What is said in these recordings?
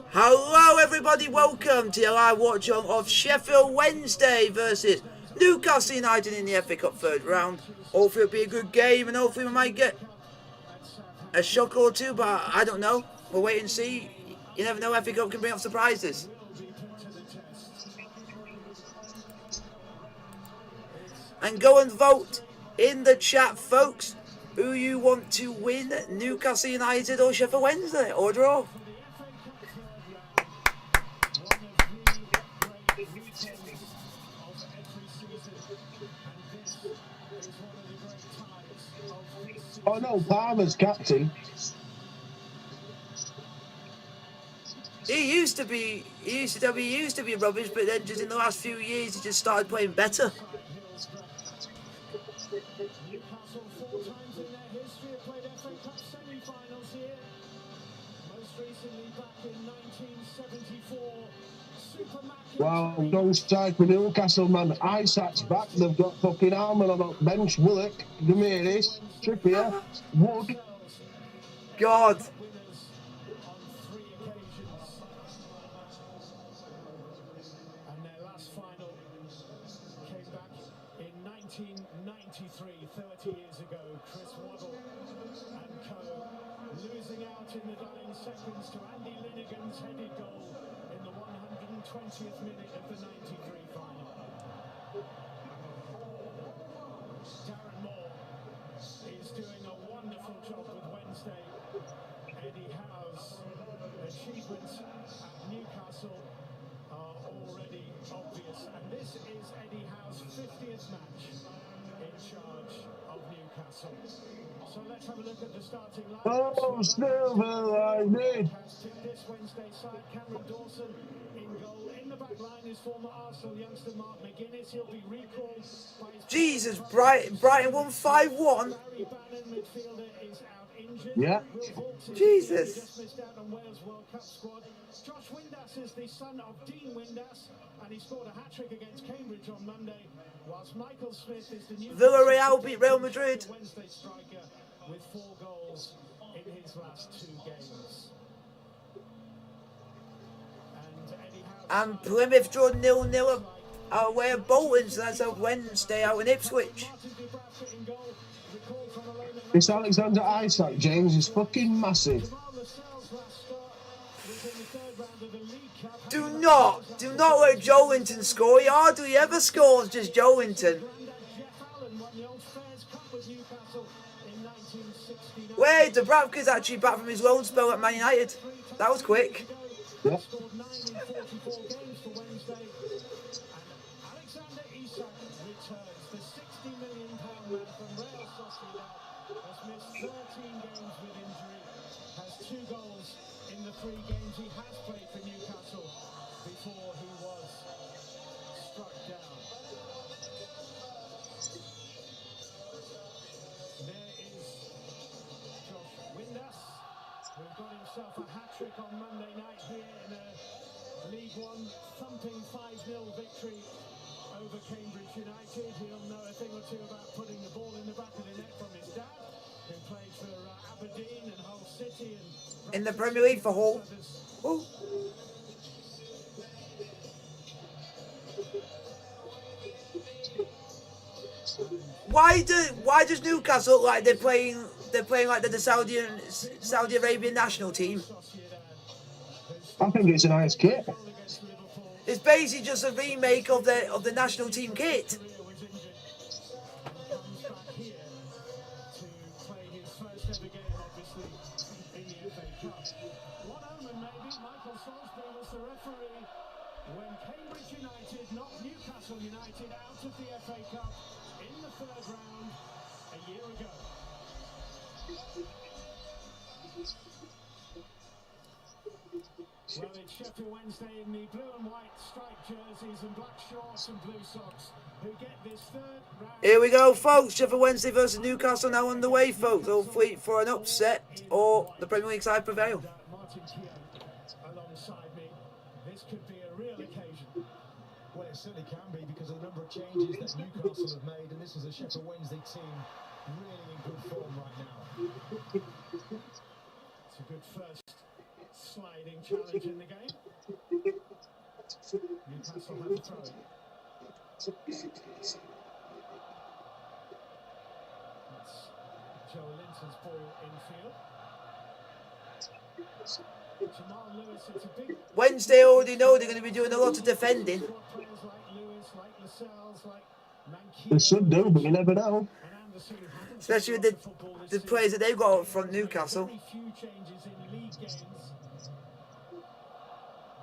Hello everybody, welcome to your live watch on of Sheffield Wednesday versus Newcastle United in the FA Cup third round. Hopefully it'll be a good game and hopefully we might get a shock or two, but I don't know. We'll wait and see. You never know, FA Cup can bring up surprises. And go and vote in the chat, folks, who you want to win, Newcastle United or Sheffield Wednesday, or draw. Oh no, Palmer's captain. He used to be rubbish, but then just in the last few years he just started playing better. Wow, wrong side for Newcastle, man. Isaac's back. They've got fucking Alman on the bench. Willock, Demiris, Trippier, Wood. God. And their last final came back in 1993, 30 years ago. Chris Waddle and co. losing out in the dying seconds to Andy Linnigan's headed goal in the 120th minute of the 93 final. Darren Moore is doing a wonderful job with Wednesday. Eddie Howe's achievements at Newcastle are already obvious, and this is Eddie Howe's 50th match in charge of Newcastle. So let's have a look at the starting lineup. Oh, Silver, I need. This Wednesday side, Cameron Dawson in goal. In the back line is former Arsenal youngster Mark McGuinness. He'll be recalled by his Jesus, Brighton won 5-1. Barry Bannon, midfielder, is out injured. Yeah. Will Hawkes is Jesus. just missed out on Wales World Cup squad. Josh Windass is the son of Dean Windass, and he scored a hat-trick against Cambridge on Monday, whilst Michael Smith is the new Villarreal beat Real Madrid. Wednesday striker with 4 goals in his last 2 games. And Eddie Howe And Plymouth draw 0-0 away at Bolton, so that's a Wednesday out in Ipswich. in goal, recalled from a loan at This Alexander Isaac, James, is fucking massive. Lascelles last start was in the 3rd round of the League Cup. Do not let Joelinton score. He hardly ever scores, just Joelinton. Jeff Allen won the Old Fairs Cup with Newcastle in 1969. Wait, Dubravka's actually back from his loan spell at Man United. That was quick. Yeah. Scored 9 in 44 games for Wednesday. And Alexander Isak returns. The £60 million man from Real Sociedad has missed 13 games with injury, has 2 goals in the 3 games he has played for Newcastle before he was struck down. There is Josh Windass, who got himself a hat-trick on Monday night here in a League One thumping 5-0 victory over Cambridge United. He'll know a thing or two about putting the ball in the back of the net from his dad, who played for Aberdeen and Hull City and In the Premier League for Hull. Oh. Why does Newcastle look like they're playing like they're the Saudi Arabian national team? I think it's a nice kit. It's basically just a remake of the national team kit. When Cambridge United knocked Newcastle United out of the FA Cup in the 3rd round a year ago. Well, it's Sheffield Wednesday in the blue and white striped jerseys and black shorts and blue socks who get this 3rd round. Here we go, folks. Sheffield Wednesday versus Newcastle now underway, folks. Hopefully for an upset or the Premier League side prevail. Martin Keown alongside me. This could be a real occasion. Well, it certainly can be because of the number of changes that Newcastle have made, and this is a Sheffield Wednesday team really in good form right now. It's a good first sliding challenge in the game. Newcastle have the throw. That's Joe Linton's ball infield. Jamal Lewis, it's a big Wednesday already know they're going to be doing a lot of defending. players like Lewis, like Lascelles, like They should do, but you Manquillo, never know. and Anderson, who haven't Especially seen with a lot of football this the season. players that they've got up front, Newcastle. Very few changes in league games.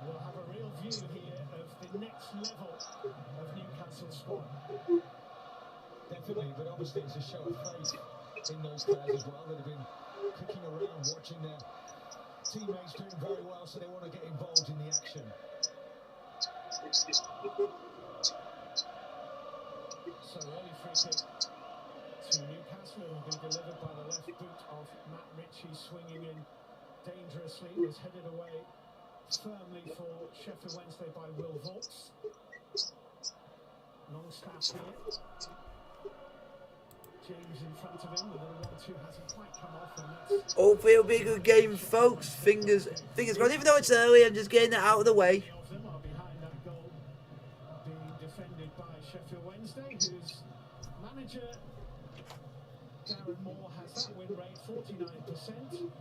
We'll have a real view here of the next level of Newcastle squad. Definitely, but obviously it's a show of faith in those players as well that have been kicking around, watching their teammates doing very well, so they want to get involved in the action. So early free kick to Newcastle will be delivered by the left boot of Matt Ritchie, swinging in dangerously, was headed away firmly for Sheffield Wednesday by Will Vaulks. Longstaff here. James in front of him, the little 1-2 hasn't quite come off, and that's Hopefully it'll be a good game, folks. Fingers crossed. Even though it's early, I'm just getting it out of the way. of them are behind that goal, being defended by Sheffield Wednesday, whose manager Darren Moore has that win rate 49%.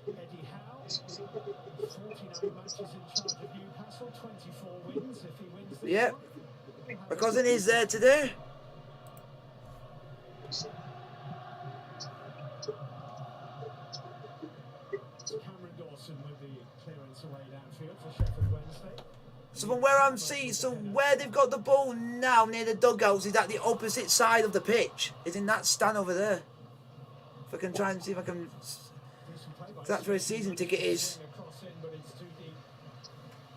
Eddie Howe, 49 matches in charge of Newcastle, 24 wins if he wins this Yep. one. My cousin is there today. Cameron Dawson with the clearance away downfield for Sheffield Wednesday. So from where I'm seeing, so where they've got the ball now near the dugouts is at the opposite side of the pitch. It's in that stand over there. If I can try and see if I can. Decent play by That's where his season ticket is. Across in, but it's too deep.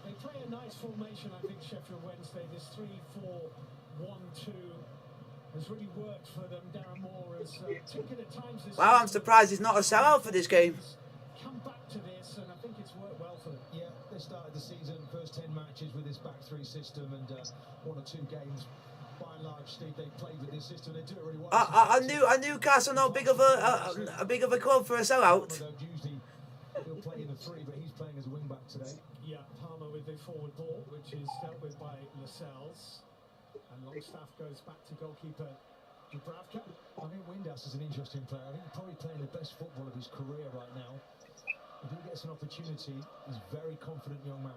They play a nice formation, I think, Sheffield Wednesday. This 3-4-1-2 has really worked for them. Darren Moore has taken at times this Wow, I'm surprised he's not a sellout for this game. come back to this, and I think it's worked well for them. Yeah, they started the season, first 10 matches with this back three system, and one or two games, by and large, they played with this system. They do it really well. I knew Newcastle not big of a big of a club for a sellout. Usually he'll play in the three, but he's playing as a wing back today. Yeah, Palmer with the forward ball, which is dealt with by Lascelles. And Longstaff goes back to goalkeeper Dubravka. I think Windhouse is an interesting player. I think he's probably playing the best football of his career right now. If he gets an opportunity, he's a very confident young man.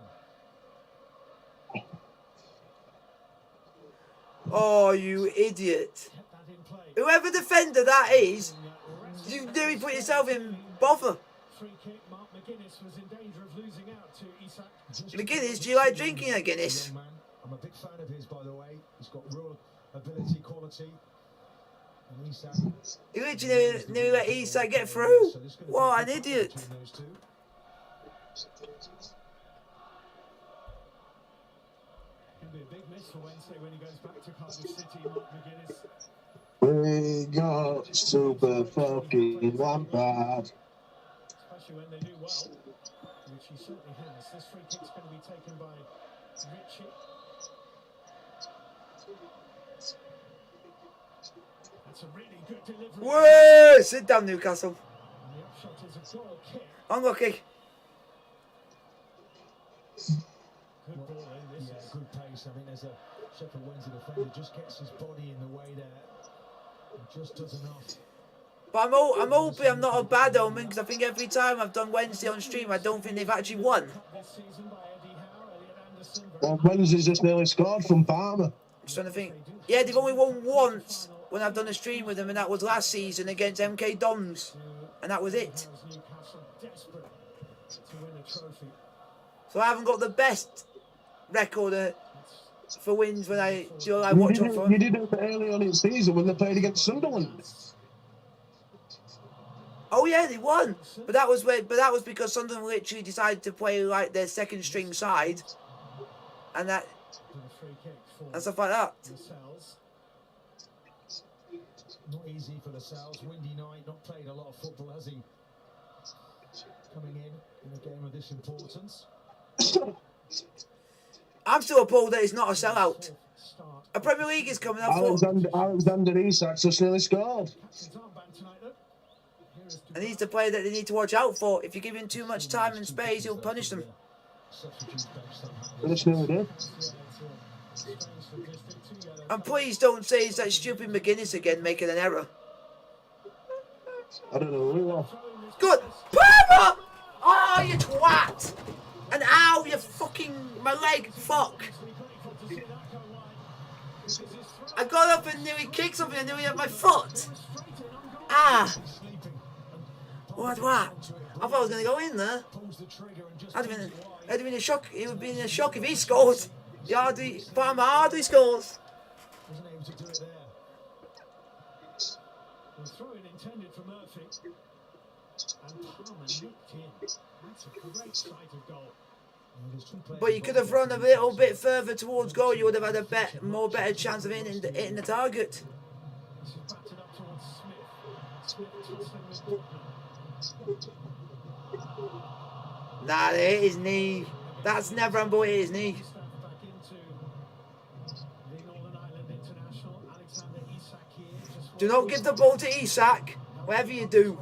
Oh, you idiot! Kept that in play. Whoever defender that is, you nearly put yourself in bother. Free kick, Mark McGuinness was in danger of losing out to Isak. McGuinness, do you like drinking a Guinness? Young man. I'm a big fan of his, by the way. He's got real ability, quality. And Isak. He literally nearly let Isak get through. So there's gonna be What a an good fight idiot! between those two. Can be a big miss for Wednesday when he goes back to Cardiff City, Mark McGuinness. We got super fucking Lampard. Especially when they do well, which he certainly has. This free kick's going to be taken by Ritchie. That's a really good delivery. Whoa! Sit down, Newcastle. And the upshot is a goal kick. Unlucky. Good ball in this. Yeah, good pace. I think there's a Sheffield Wednesday defender just gets his body in the way there. It just does enough. But I'm hoping I'm not a bad omen because I think every time I've done Wednesday on stream, I don't think they've actually won. This season by Eddie Howe, Elliot Anderson. Well, Wednesday's just nearly scored from Palmer. I'm just trying to think. Yeah, they've only won once when I've done a stream with them, and that was last season against MK Dons, and that was it. Newcastle desperate to win a trophy. So I haven't got the best record for wins when I watch on You phone. did it early on in the season when they played against Sunderland. Oh yeah, they won, but that was because Sunderland literally decided to play like their second string side, and that And a free kick for and stuff like that. Lascelles. Not easy for Lascelles. Windy night. Not played a lot of football, has he? Coming in a game of this importance. I'm still appalled that it's not a sellout. Start. A Premier League is coming. I thought, Alexander Isak's just nearly scored. Captain's armband tonight, though. And he's the player that they need to watch out for. If you give him too much time and space, he'll punish them. Finish nearly did. And please don't say it's that stupid McGuinness again making an error. I don't know who it was. Good. Palmer! Oh, you twat! And ow, you fucking... my leg. Fuck. I got up and nearly kicked something and nearly hit my foot. Ah. What? I thought I was going to go in there. I'd have been in shock. It would be in a shock if he scores. Palmer hardly scores. Wasn't able to do it there. The throw in intended for Murphy. And Palmer nipped in. That's a great sight of goal. But you could have run a little bit further towards goal. You would have had a better chance of hitting the target. This is batted up towards Smith. Smith tussling with Butner. Nah, it hit his knee. That's never on boy, it hit his knee. Back into the Northern Ireland International. Alexander Isak here. Do not give the ball to Isak, whatever you do.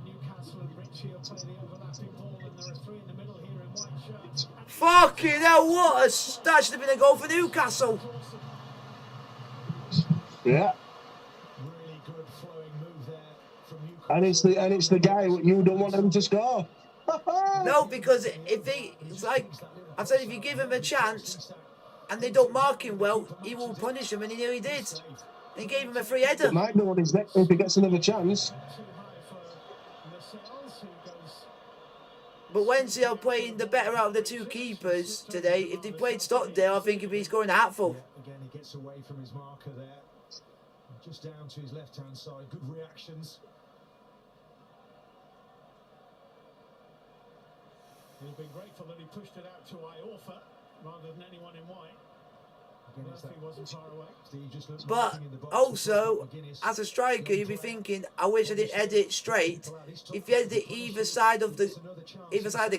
Newcastle and Richie will play the overlapping ball, and there are three in the middle here in white shirts. Fucking hell, that should have been a goal for Newcastle. Yeah. Really good flowing move there from Newcastle. And it's the guy you don't want him to score. No, because it's like I said, if you give him a chance and they don't mark him well, he will punish him, and he nearly did. And he gave him a free header. It might be on his neck if he gets another chance. Too high for Lascelles, who goes. But Wednesday are playing the better out of the two keepers today. If they played Stockdale, I think he'd be scoring a hatful. Again, he gets away from his marker there. Just down to his left-hand side. Good reactions. He'll be grateful that he pushed it out to Iorfa rather than anyone in white. Again, it's Murphy wasn't far away. he just looked But lurking in the box. also, McGuinness. as a striker, you'd be thinking, I wish I didn't head it straight. If you headed it either side of the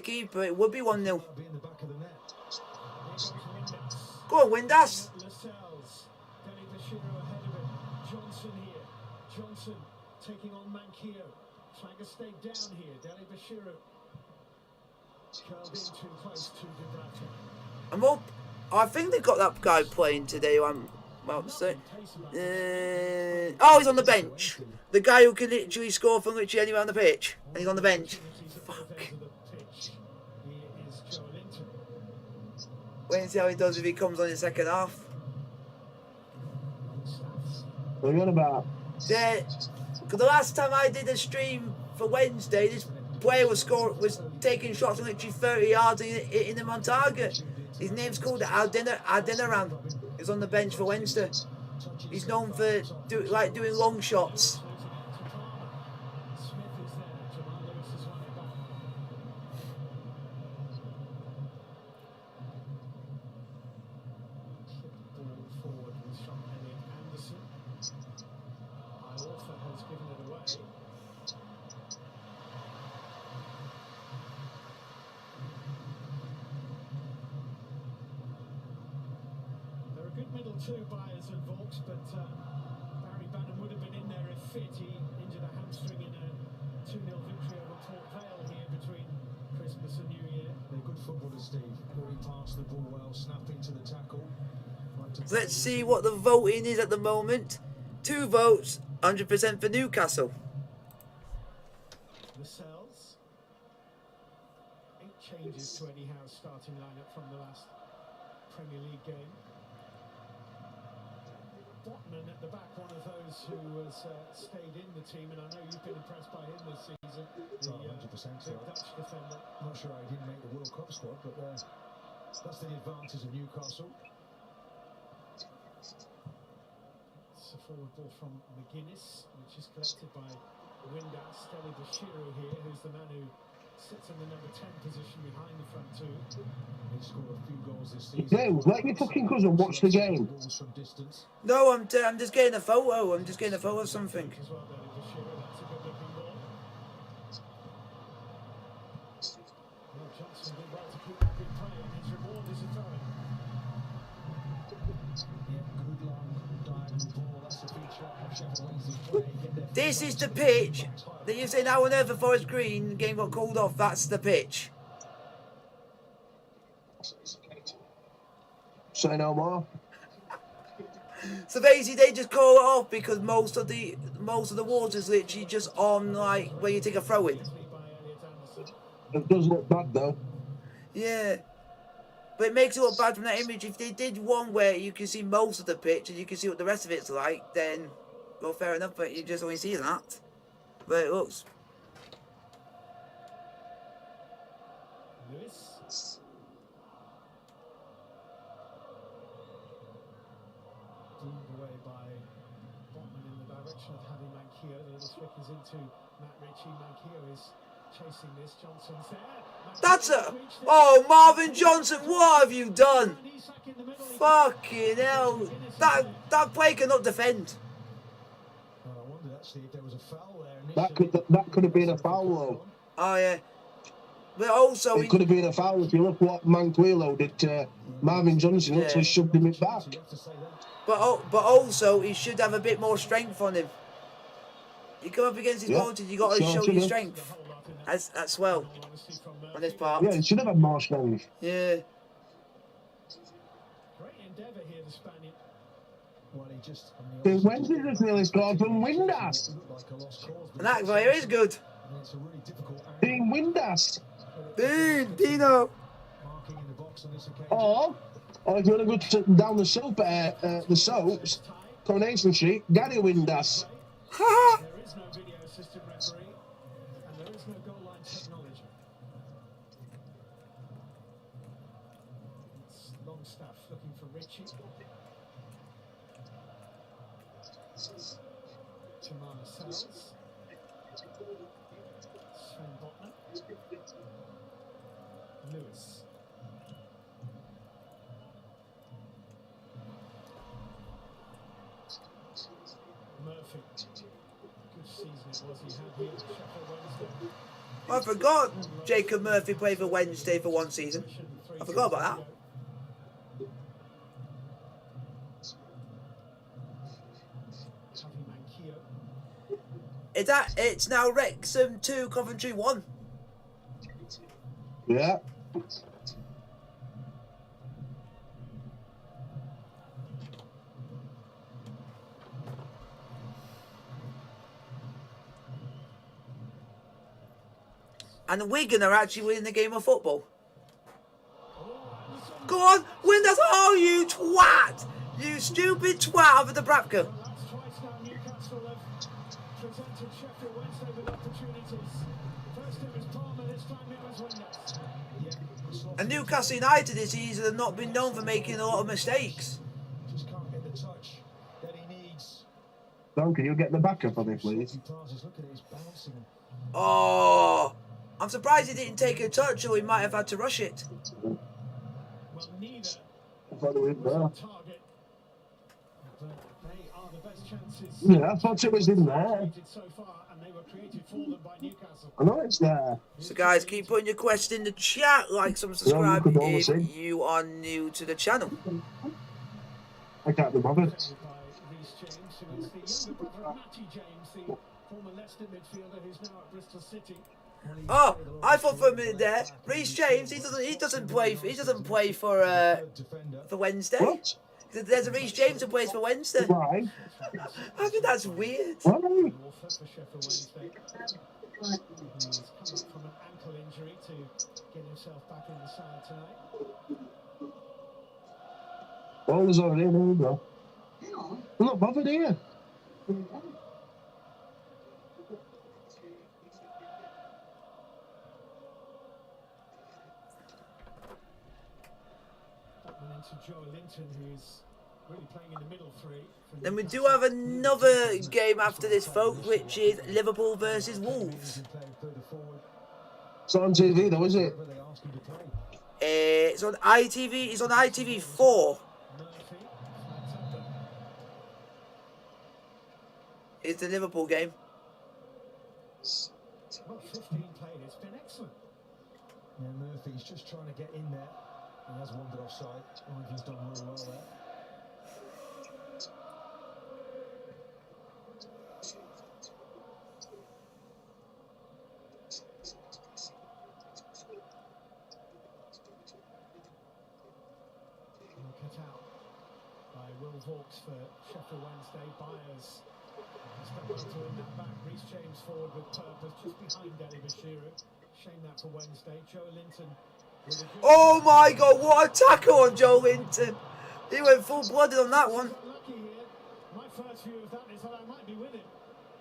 keeper, it would be 1-0. Be in the back of the net. Go on, Windass. Lascelles, Danny Bashiro ahead of him. Johnson here. Johnson taking on Manquillo. Flagger stayed down here. Danny Bashiro curled in too close to Gibraltar. I think they've got that guy playing today. I'm about to say. Oh, he's on the bench. The guy who can literally score from literally anywhere on the pitch, and he's on the bench. Fuck. Wait and see how he does if he comes on in the second half. What are you on about? Yeah, because the last time I did a stream for Wednesday, this player was taking shots from literally 30 yards and hitting them on target. His name's called Adeniran. He's on the bench for Wednesday. He's known for doing long shots. Two buyers and Vaux, but Barry Bannon would have been in there if fit. He injured a hamstring in a 2-0 victory over Port Vale here between Christmas and New Year. They're good footballers, Steve. Already passed the ball well, snapping to the tackle. Let's see what the voting is at the moment. 2 votes, 100% for Newcastle. Lascelles. 8 changes to Eddie Howe's starting lineup from the last Premier League game. Botman at the back, one of those who has stayed in the team, and I know you've been impressed by him this season. The 100%. Dutch defender. I'm not sure he didn't make the World Cup squad, but that's the advantage of Newcastle. It's a forward ball from McGuinness, which is collected by Windass. Steli Bashiro here, who's the man who sits in the number 10 position behind the front two. He scored a few goals this season. James, let your fucking cousin watch the game. Balls from distance. No, I'm just getting a photo. I'm just getting a photo of something. As well, Steli Bashiro, that's a good looking ball. Well, Johnson did well to keep that big play, and his reward is a throw-in. good long diagonal ball. That's a feature of Sheffield Wednesday's play. Get their This is the pitch that you say now on earth for Forest Green. The game got called off. That's the pitch. Say no more. So basically, they just call it off because most of the water's literally just on like where you take a throw in. It does look bad though. Yeah, but it makes it look bad from that image. If they did one where you can see most of the pitch and you can see what the rest of it's like, then well, fair enough. But you just only see that. But it looks. Lewis. Doomed away by Botman in the direction of Harry Mankieo. The little flick is into Matt Ritchie. Mankieo is chasing this. Johnson's there. That's a. Oh, Marvin Johnson, what have you done? Fucking hell! That play cannot defend. Well, I wondered actually if there was a foul there. That could have been a foul though. Oh yeah, but also it could have been a foul if you look what Manquillo did to Marvin Johnson. Yeah. Actually shoved him it back. But also he should have a bit more strength on him. You come up against his opponent, you got to show your strength as well on this part. Yeah, he should have had more strength. Yeah. Great endeavour here, the Spaniard. Well, he just. Wednesday just nearly scored from Windass. And that player is good. It's a really difficult Dean Windass. Dino. marking in the box on this occasion. Or if you want to go down the soaps, Coronation Street, Gary Windass. There is no video assistant referee, and there is no goal line technology. It's Longstaff looking for Ritchie. Tamara Sells. Sven Botman. Lewis. Murphy. Good season it was he had here at Sheffield Wednesday. I forgot Jacob Murphy played for Wednesday for one season. I forgot about that. It's now Wrexham 2, Coventry 1. Yeah. And Wigan are actually winning the game of football. Go on, win that! Oh, you twat! You stupid twat over the Brapka. Twice now Newcastle have presented Sheffield Wednesday with opportunities. First it was Palmer, this time it was Windass. And Newcastle United this season have not been known for making a lot of mistakes. Just can't get the touch that he needs. Don, can you get the backup on it, please? Look at it, he's bouncing. Oh, I'm surprised he didn't take a touch, or he might have had to rush it. Well, neither I thought it was there. target. But they are the best chances. Yeah, I thought it was in there. Created so far, and they were created for them by Newcastle. I know it's there. So guys, keep putting your questions in the chat, like, subscribe if you are new to the channel. I can't be bothered. By Reece James, who is the younger brother of Matty James, the former Leicester midfielder who's now at Bristol City. Oh, I thought for a minute there, Reece James, he doesn't play for Wednesday. What? There's a Reece James who plays for Wednesday. Why? I think that's weird. Why? For Sheffield Wednesday. He's come up from an ankle injury to get himself back in the side tonight. Ball is already in, there we go. I'm not bothered here. Into Joe Linton, who's really playing in the middle three. Then we do have another game after this, folks, which is Liverpool versus Wolves. It's not on TV though, is it? It's on ITV. It's on ITV4. It's the Liverpool game. Well, 15 played. It's been excellent. Yeah, Murphy's just trying to get in there. He has wandered offside. He's done really well there. out by Will Vauxx for Sheffield Wednesday. Byers stepped up to win that back. Reece James forward with purpose, just behind Ellie Bashiru. Shame that for Wednesday. Joe Linton. Oh my God, what a tackle on Joe Linton. He went full-blooded on that one. Lucky here. My first view of that is that I might be with him.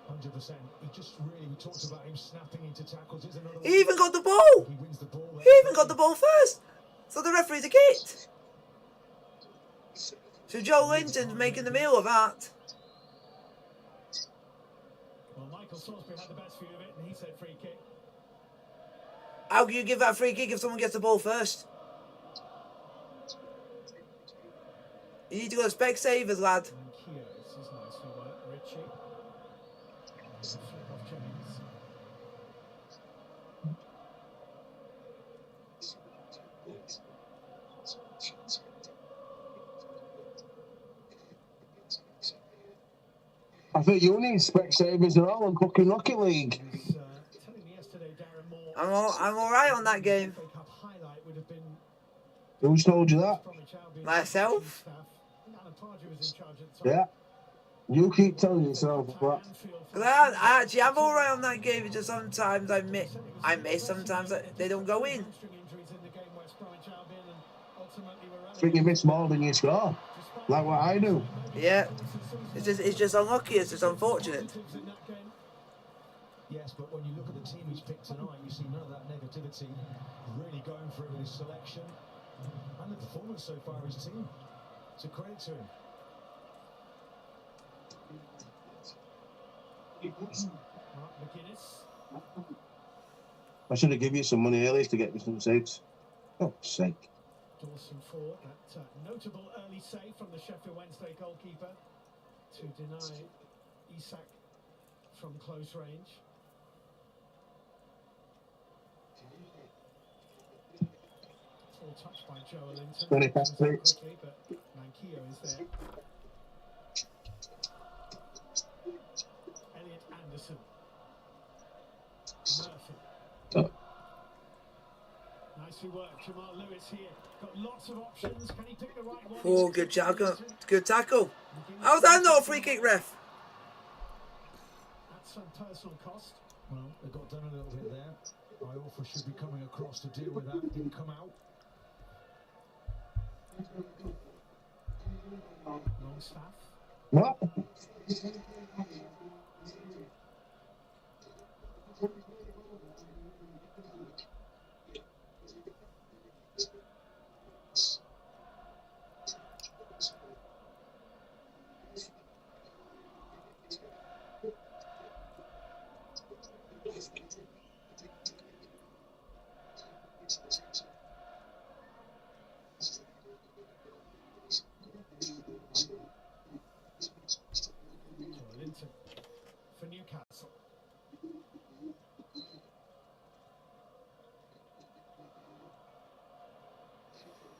100%. He just really, we talked about him snapping into tackles. Here's another He even got the ball. He wins the ball there. He even got the ball first. So the referee's a kit. So Joe Linton's making the meal of that. Well, Michael Salisbury had the best view of it, and he said free kick. How can you give that free kick if someone gets the ball first? You need to go to Specsavers, lad. And Keogh, this is nicely worked. Ritchie. Flip off James. I think you need Specsavers and all on fucking Rocket League. He's telling me yesterday, Darren Moore. I'm all right on that game. FA Cup highlight would have been Who's told you that? Bromwich Albion Myself? staff. Alan Pardew was in charge at the time. Yeah. You keep telling yourself that. I actually am all right on that game. It's just sometimes I miss. Sometimes they don't go in. I think you miss more than you score. Like what I do. Yeah. It's just unlucky. It's just unfortunate. Yes, but when you look at the team he's picked tonight, you see none of that negativity. Really going for it with his selection and the performance so far of his team. It's a credit to him. Mark McGuinness. I should have given you some money earlier to get me some saves. Oh, sake. Dawson Ford, that notable early save from the Sheffield Wednesday goalkeeper to deny Isak from close range. All touched by Joe Linton. 20 past Quickly, 6. but Manquillo is there. Elliot Anderson. Murphy. Oh. Nicely worked, Jamal Lewis here. Got lots of options. Can he pick the right one? Oh, good tackle. Good tackle. How's that not a free kick, ref? At some personal cost. Well, they got done a little bit there. Iorfa should be coming across to deal with that. Didn't come out. Longstaff. What? Linton for Newcastle.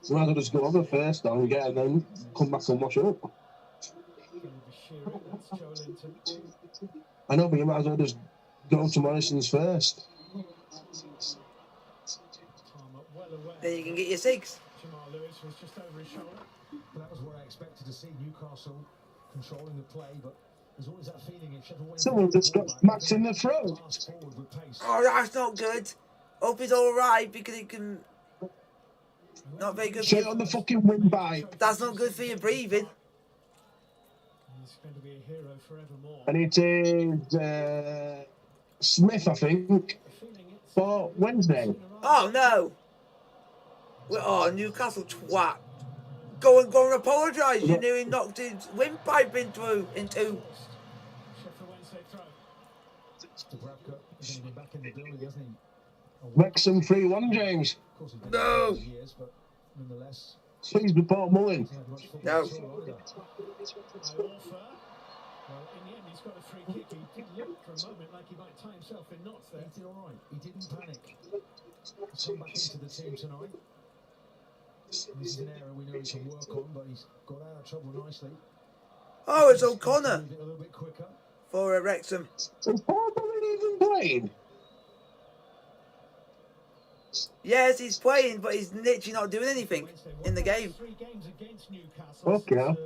So I'll just go over first and get and then come back and wash up. Bashiru, that's Joe Linton. I know, but you might as well just go to Morrison's first. Palmer well aware. Then you can get your 6. Jamal Lewis was just over his shoulder. But that was what I expected to see. Newcastle controlling the play, but there's always that feeling if Sheffield Wednesday Someone just got smacked in the throat. pass forward with pace. Oh, that's not good. Hope he's all right because it can. Not very good. Straight on the fucking windpipe. That's not good for your breathing. He's going to be a hero forevermore. And it is Smith, I think, for Wednesday. Oh no. Oh, Newcastle twat. Go and apologise. You nearly knocked his windpipe into. Sheffield Wednesday throw. Dubravka is going to be back in the building, hasn't he? Wrexham 3-1, James. Of course, he's been No. there for years, but nonetheless, Please be Paul Mullin. hasn't had much football No. at all either. Iorfa. Well, in the end, he's got a free kick. He did look for a moment like he might tie himself in knots there. He did all right. He didn't panic. He's come back into the team tonight. This is an area we know he can work on, but he's got out of trouble nicely. Oh, it's O'Connor Moved it a little bit quicker. for Wrexham. Is Paul Mullin even playing? Yes, he's playing, but he's literally not doing anything in the game. 3 games against Newcastle. Okay. Since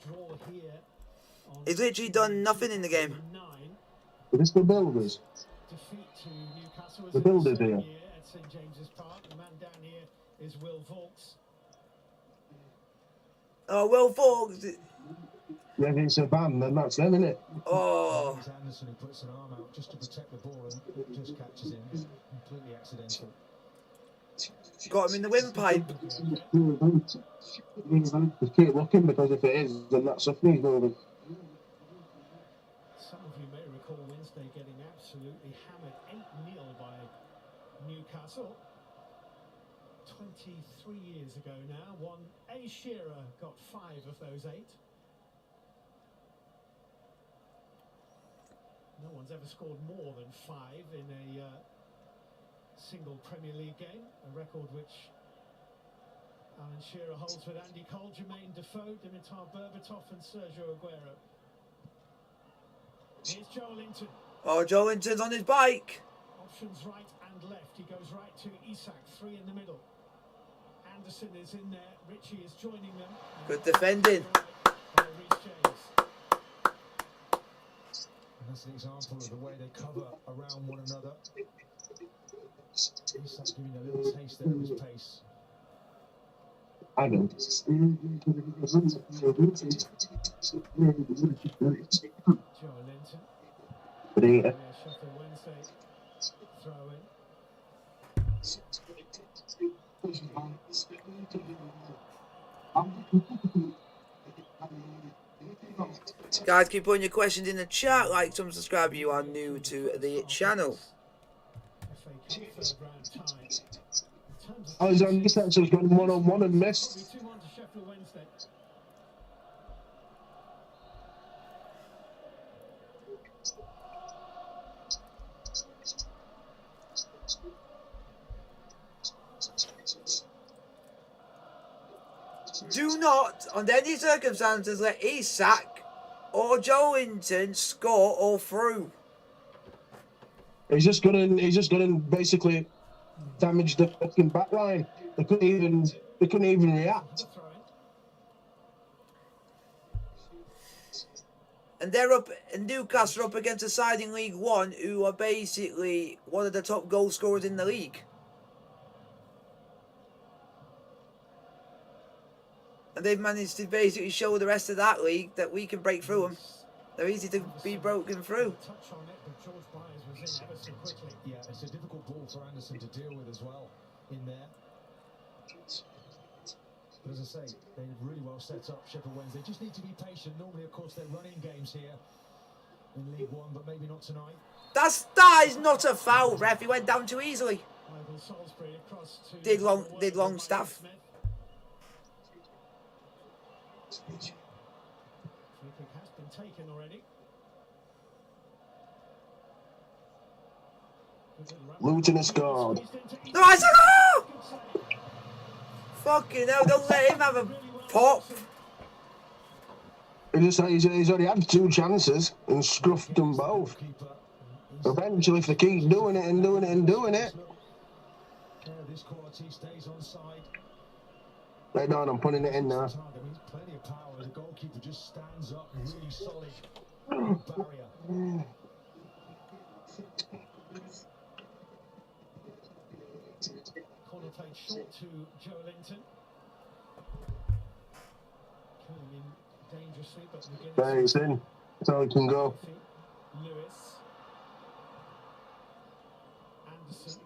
the draw here on He's literally done nothing in the game. 9. Is this the builders? Defeat to Newcastle was The in builders same here. year at St James's Park. The man down here is Will Vaulks. Oh, Will Fox. Yeah, if it's a van, then that's them, innit? Oh, It's Anderson who puts an arm out just to protect the ball and just catches him. It's completely accidental. got him in the windpipe. Just keep looking, because if it is, then that's something he's moving. Some of you may recall Wednesday getting absolutely hammered 8-0 by Newcastle. 23 years ago now. One A. Shearer got 5 of those 8. No one's ever scored more than 5 in a single Premier League game, a record which Alan Shearer holds with Andy Cole, Jermaine Defoe, Dimitar Berbatov and Sergio Aguero. Here's Joe Linton. Oh, Joe Linton's on his bike. Options right and left. He goes right to Isak, 3 in the middle. Anderson is in there. Richie is joining them. Good defending. By Reece James. And that's an example of the way they cover around one another. Isak giving a little taste there of his pace. I know. Joe Linton. But he, Sheffield Wednesday throw in. Guys, keep putting your questions in the chat. Like, subscribe if you are new to the channel. FA Cup third round tie. In terms of Alexander Sancho's gone 1-on-1 and missed. 2-1 to Sheffield Wednesday. Do not, under any circumstances, let Isak or Joe Linton score or through. He's just gonna basically damage the fucking back line. They couldn't even react. Throw in. And they're up, and Newcastle are up against a side in League One who are basically one of the top goal scorers in the league. And they've managed to basically show the rest of that league that we can break through them. They're easy to be broken through. Touch on it, but George Byers was in ever so quickly. Yeah, it's a difficult ball for Anderson to deal with as well in there. But as I say, they're really well set up, Sheffield Wednesday. Just need to be patient. Normally, of course, they're running games here in League One, but maybe not tonight. That is not a foul, ref. He went down too easily. Michael Salisbury across to Did long staff. Smith. Free kick has been taken already. Luton has scored. No, I said no! Fucking hell, don't let him have a pop. He's already had 2 chances and scruffed them both. Eventually, if they keep doing it and doing it and doing it. This quality stays on side. Right on, I'm putting it in now. Plenty of power. The goalkeeper just stands up, really solid barrier. Corner played short to Joe Linton. Coming in dangerously, but There, it's in. That's how it can go. Lewis. Anderson.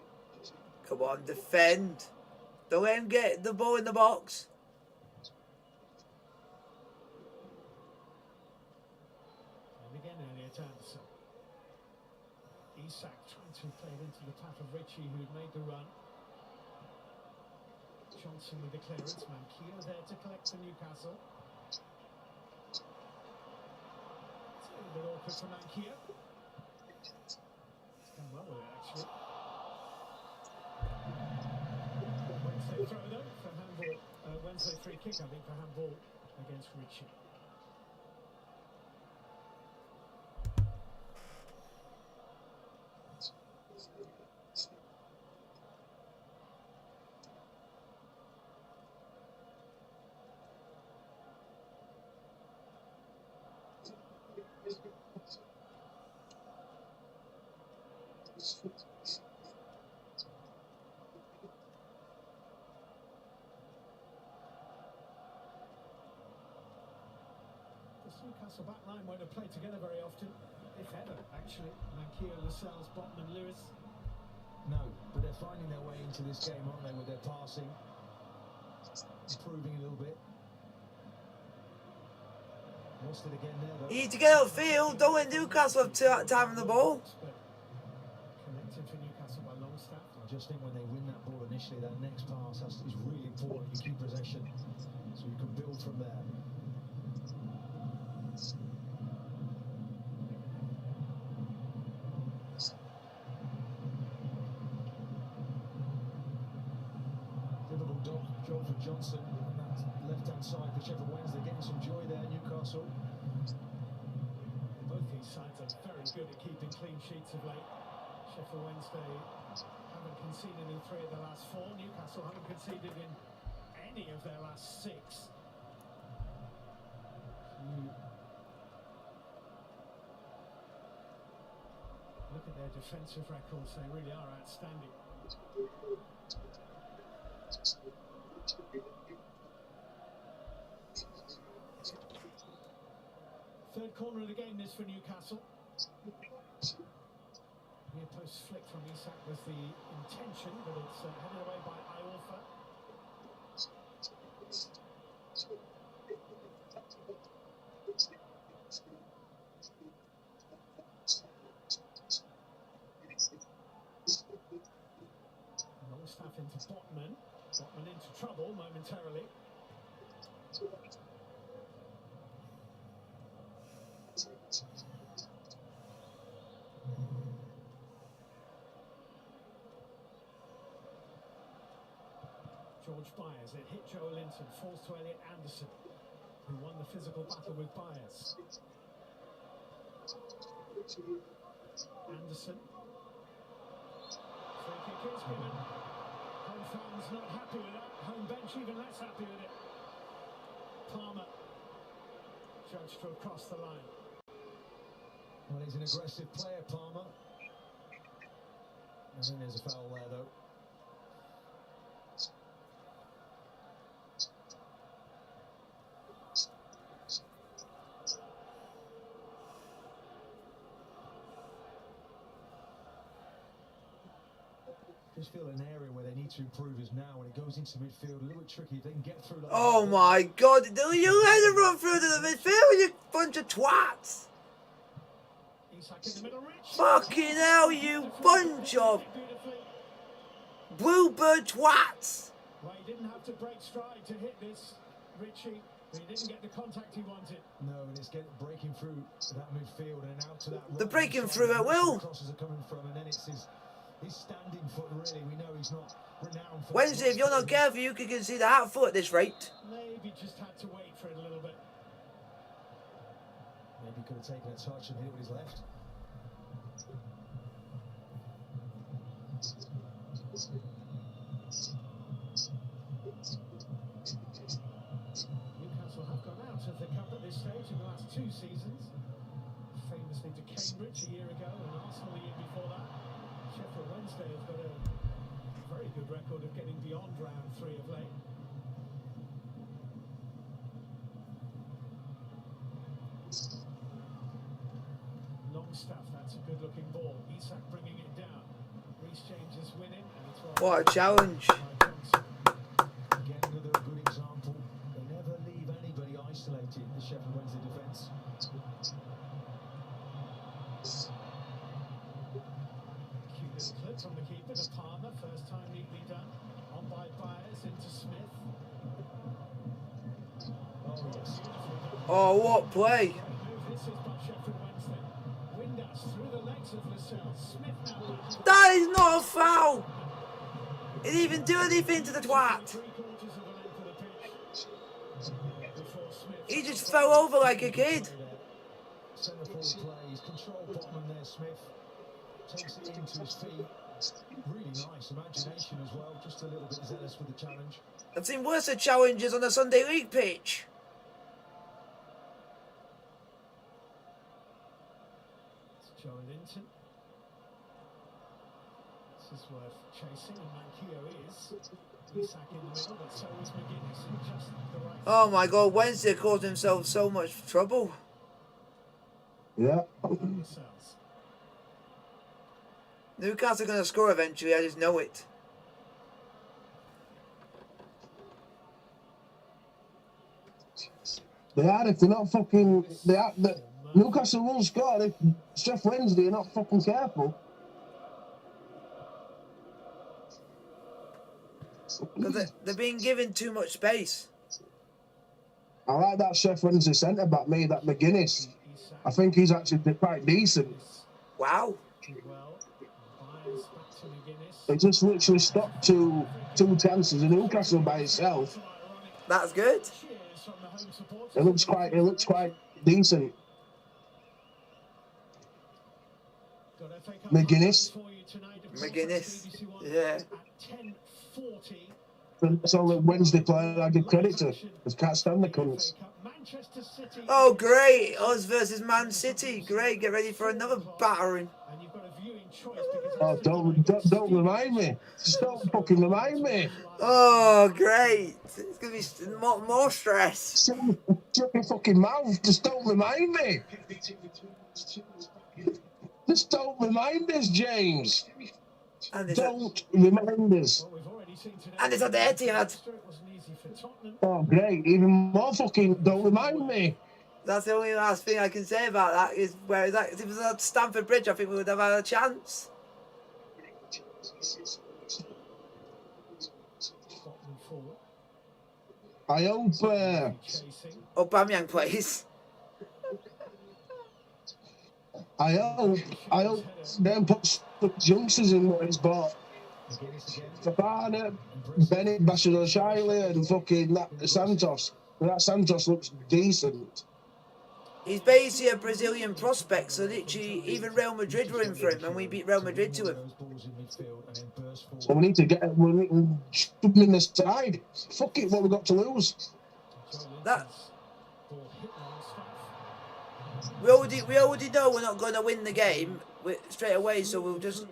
Come on, defend. Don't let him get the ball in the box. And again earlier to Anderson. Isak trying to play it into the path of Richie, who'd made the run. Johnson with the clearance. Manquillo there to collect for Newcastle. It's a little bit awkward for Manquillo. He's done well with it, actually. Wednesday throw though for handball. Wednesday free kick, I think, for handball against Richie. This Newcastle back line won't have played together very often, if ever, actually. Mankier, Lascelles, Botman, Lewis. No, but they're finding their way into this game, aren't they, with their passing, improving a little bit. Lost it again there, though. You need to get outfield. Don't let Newcastle have time on the ball. Connected for Newcastle by Longstaff. I just think when they win that ball initially, that next pass is really important. You keep possession, so you can build from there. Difficult job for Johnson on that left-hand side for Sheffield Wednesday, getting some joy there, Newcastle. Both these sides are very good at keeping clean sheets of late. Sheffield Wednesday haven't conceded in 3 of the last 4. Newcastle haven't conceded in any of their last 6. Look at their defensive records, they really are outstanding. Third corner of the game this for Newcastle. Near post flick from Isak was the intention, but it's headed away by Iorfa. Longstaff into Botman. Botman into trouble momentarily. George Byers, it hit Joe Linton, falls to Elliot Anderson, who won the physical battle with Byers. Anderson. Free kick is given. Home fans not happy with that. Home bench even less happy with it. Palmer judged to cross the line. Well, he's an aggressive player, Palmer. I think there's a foul there, though. Just feel an area where they need to improve is now when it goes into midfield. A little bit tricky if they can get through. Like Oh my God! You let them run through to the midfield, you bunch of twats! Isak in the middle, Rich. Fucking hell, you bunch of bluebird twats! Well, he didn't have to break stride to hit this, Richie. But he didn't get the contact he wanted. No, and it's breaking through that midfield and out to that. They're breaking right through side at where the will. crosses are coming from, and then it's his standing foot. Really, we know he's not renowned for. Wednesday, if you're not careful, you could concede a hat foot at this rate. Maybe just had to wait for it a little bit. Maybe could have taken a touch and hit it with his left. Newcastle have gone out of the cup at this stage in the last 2 seasons. Famously to Cambridge a year ago and Arsenal the year before that. Sheffield Wednesday have got a very good record of getting beyond round 3 of late. Longstaff, that's a good looking ball. Isak bringing it down. Reece James is winning and it's What a challenge. Again, another good example. They never leave anybody isolated, the Sheffield Wednesday defence. Cute little clip from the keeper to Palmer. First time neatly done. On by Byers into Smith. Oh, yes. Oh, what play! Great move this is by Sheffield Wednesday. Windass through the legs of Lascelles. Smith now back. That is not a foul! He didn't even do anything to the twat! 3/4 of the length of the pitch. Before Smith. He just fell over like a kid. Centre forward play, he's controlled Botman there, Smith. Takes it into his feet. Really nice imagination as well, just a little bit zealous with the challenge. I've seen worse challenges on a Sunday League pitch. Joe Linton. This is worth chasing, and Manquillo is. Isak in the middle, but so is McGuinness. Just the right. Oh my God, Wednesday caused himself so much trouble. Yeah. Yourselves. Newcastle are going to score eventually, I just know it. They are, if they're not fucking... Newcastle will score if Sheffield Wednesday are not fucking careful. Because they're being given too much space. I like that Sheffield Wednesday centre-back, that McGuinness. I think he's actually quite decent. Wow. Well, Byers back to McGuinness. He just literally stopped two chances in Newcastle by himself. That's good. Cheers from the home supporters. It looks quite decent. Got FA Cup McGuinness. for you tonight. McGuinness. BBC One Yeah. At 10:40. That's all the Wednesday player I give credit to. I can't stand the cunts. Manchester City. Oh, great. Us versus Man City. Great. Get ready for another battering. And you've got a viewing choice because Oh, don't remind me. Just don't fucking remind me. Oh, great. It's going to be more stress. Shut your fucking mouth. Just don't remind me. Just don't remind us, James. And it's, Don't remind us. what we've already seen today. and it's on the Etihad. It wasn't easy for Tottenham. Oh, great. Even more fucking don't remind me. That's the only last thing I can say about that is where that if it was at Stamford Bridge, I think we would have had a chance. Tottenham forward. I hope Chasing. Aubameyang plays. I hope them put some youngsters in what he's bought. Fafana, Bennett, Bashir Shiley, and fucking that Santos. That Santos looks decent. He's basically a Brazilian prospect, so literally even Real Madrid were in for him, and we beat Real Madrid to him. So we need to shoot him in the side. Fuck it, what we got to lose? That we already know we're not going to win the game straight away, so we'll just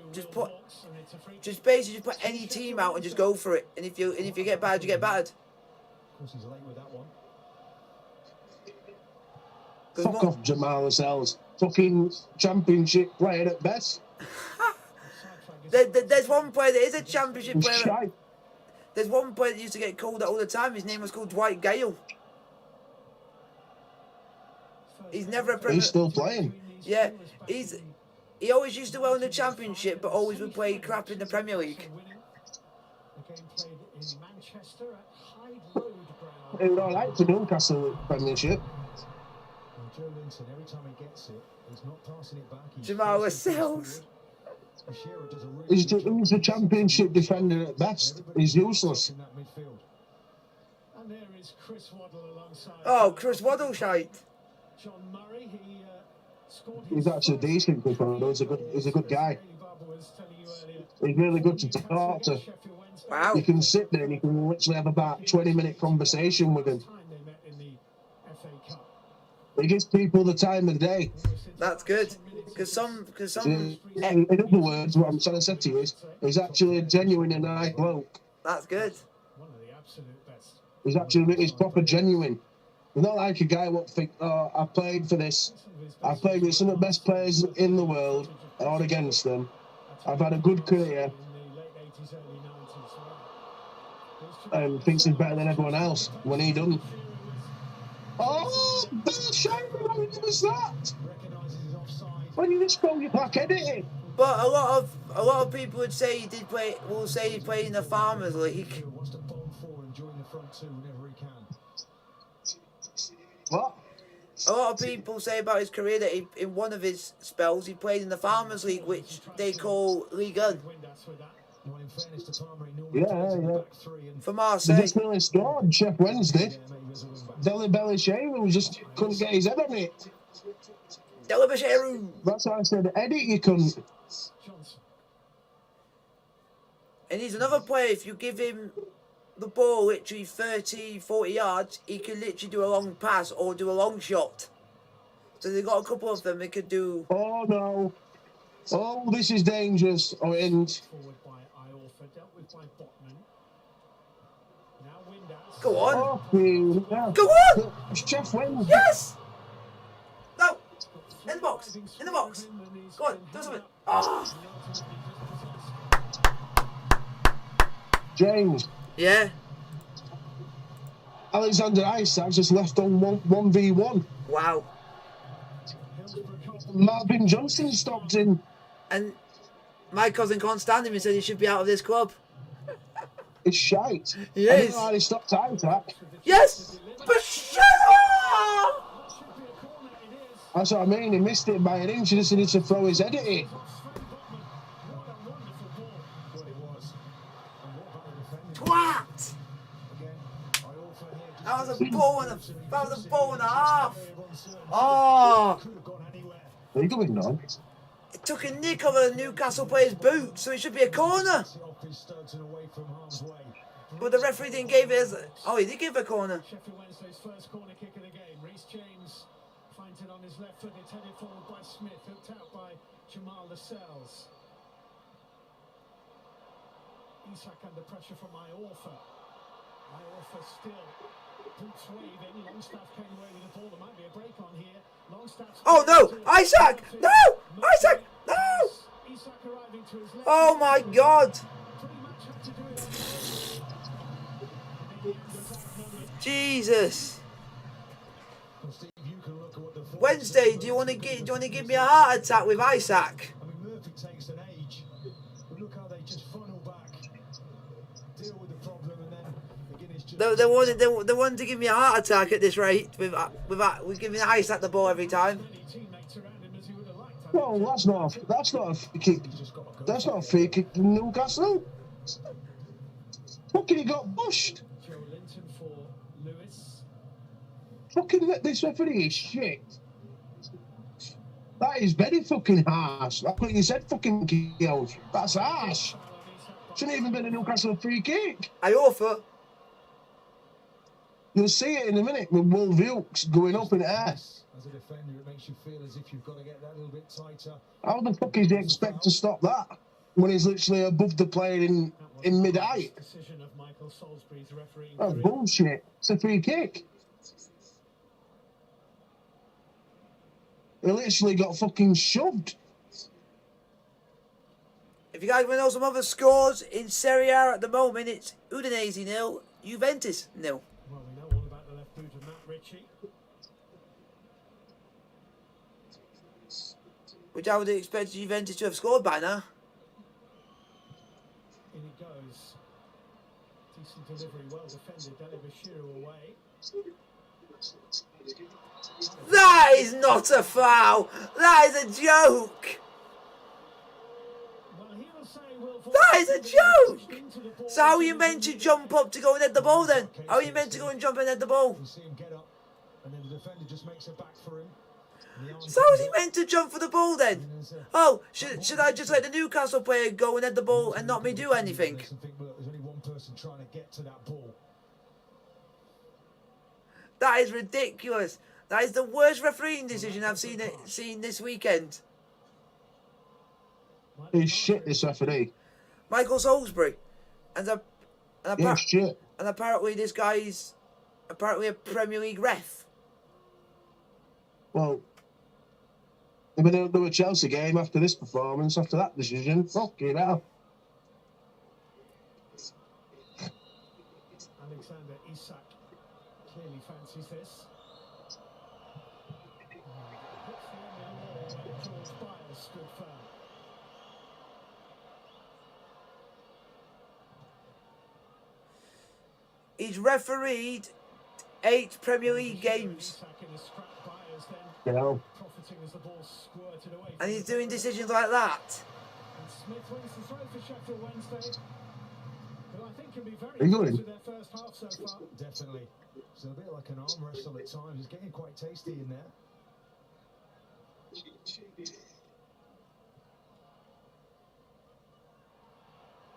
basically put any team out and just go for it. And if you get bad, you get bad. Of course, he's late with that one. Fuck off, Jamal Lascelles. Fucking championship player at best. There's one player that is a championship He's player. shite. There's one player that used to get called out all the time. His name was called Dwight Gale. He's never a Premier. He's still playing. Yeah, he always used to well in the Championship, but always would play crap in the Premier League. The game played in Manchester at Hyde Road ground. It was alright for Newcastle Premiership. Well, Joe Linton, every time he gets it, he's not passing it back. He's Jamal forcing things Lascelles. forward. Shearer does a really He's a championship defender at best. He's useless. in that midfield. And there is Chris Waddle alongside. Oh, Chris Waddle shite. John Murray, he scored He's actually decent. He's a good guy. Barbara was telling you earlier. He's really good to talk to. Sheffield Wednesday. Wow. You can sit there and you can literally have about 20-minute conversation with him. Time they met in the FA Cup. He gives people the time of day. That's good. Because some. In other words, what I'm trying to say to you is, he's actually a genuine and nice bloke. That's good. One of the absolute best. He's proper genuine. He's not like a guy what think, oh, I played for this. I played with some of the best players in the world, or against them. I've had a good career, In the late 80s, early 90s. and thinks he's better than everyone else when he doesn't. Oh, shame! What was that? recognises his offside. When you just call your back editing. But a lot of people would say he did play. Will say he played in the Farmers League. He wants to bowl forward and join the front two whenever he can. What? A lot of people say about his career that in one of his spells he played in the Farmers League, which they call Ligue 1 Well, in fairness to Palmer, he normally Yeah, plays in the yeah. back three and for They Marseille. just nearly scored. Sheffield Wednesday. yeah, maybe as a wing back. Deli Belly Shaver just couldn't get his head on it. Delabasheru. That's why I said, edit you couldn't. Johnson. And he's another player, if you give him the ball literally 30, 40 yards, he can literally do a long pass or do a long shot. So they've got a couple of them they could do. Oh no. Oh, this is dangerous. Oh, and Forward by by Botman. Now Windass. Go on. Fucking hell. Go on. Chef Wednesday. Yes. No. In the box. In the box. Go on. Do something. Ah. James. Yeah. Alexander Isak just left on 1v1. Wow. Marvin Johnson stopped in. And my cousin can't stand him and said he should be out of this club. It's shite. Yes. I don't know how they stopped Isak. Yes. But shut up. That's what I mean. He missed it by an inch. He just needed to throw his head at it. Twat. That was a ball and a half. Oh. What are you doing now? It took a nick of a Newcastle player's boot, so it should be a corner. But the referee didn't give it as... Oh, he did give a corner. Sheffield Wednesday's first corner kick of the game. Reece James finds it on his left foot. It's headed forward by Smith, hooked out by Jamal Lascelles. Isak under pressure from Iorfa. Iorfa still boots waving. Longstaff came away with the ball. There might be a break on here. Longstaff. Oh no! Isak! No! Isaac! No! Isak arriving to his left. Oh my God! Pretty much had to do it. Jesus! Wednesday, do you want to give me a heart attack with Isaac? I mean, Murphy takes an age, but look how they just funnel back, deal with the problem, and then again it's just... They wanted to give me a heart attack at this rate with giving Isaac the ball every time. Well, that's not a free kick. That's not a free kick from Newcastle. Fucking he got bushed. Joe Linton for Lewis. Fucking let this referee is shit. That is very fucking harsh. That's what you said, fucking kills. That's harsh. Shouldn't even been a Newcastle free kick. I offer. You'll see it in a minute with Will Wilkes going up in the air. As a defender, it makes you feel as if you've got to get that little bit tighter. How the fuck is he expect to stop that when he's literally above the player in mid-height? Decision of Michael Salisbury's refereeing. That's bullshit. It's a free kick. He literally got fucking shoved. If you guys want to know some other scores in Serie A at the moment, it's Udinese 0, Juventus 0. Well, we know all about the left boot of Matt Ritchie. Which I would expect Juventus to have scored by now. In it goes. Decent delivery, well defended. Delibashiru away. That is not a foul. That is a joke. Well, he'll say Will That is a joke. So how are you meant to jump up to go and head the ball then? How are you meant to go and jump and head the ball? You see him get up, and then the defender just makes it back for him. So how is he meant to jump for the ball then? Oh, should I just let the Newcastle player go and head the ball and not me do anything? There's only one person trying to get to that ball. That is ridiculous. That is the worst refereeing decision I've seen this weekend. He's shit, this referee. Michael Salisbury. And He's shit. apparently this guy's a Premier League ref. Well, if we don't do a Chelsea game after this performance, after that decision, fucking hell. Alexander Isak clearly fancies this. George Biles stood firm. He's refereed 8 Premier League games. Isak in a scrap. Biles then You know. profiting as the ball squirted away. And he's doing decisions like that. And Smith wins the throw for Sheffield Wednesday, who I think can be very Are you close going? with their first half so far. Definitely. It's a bit like an arm wrestle at times. It's getting quite tasty in there.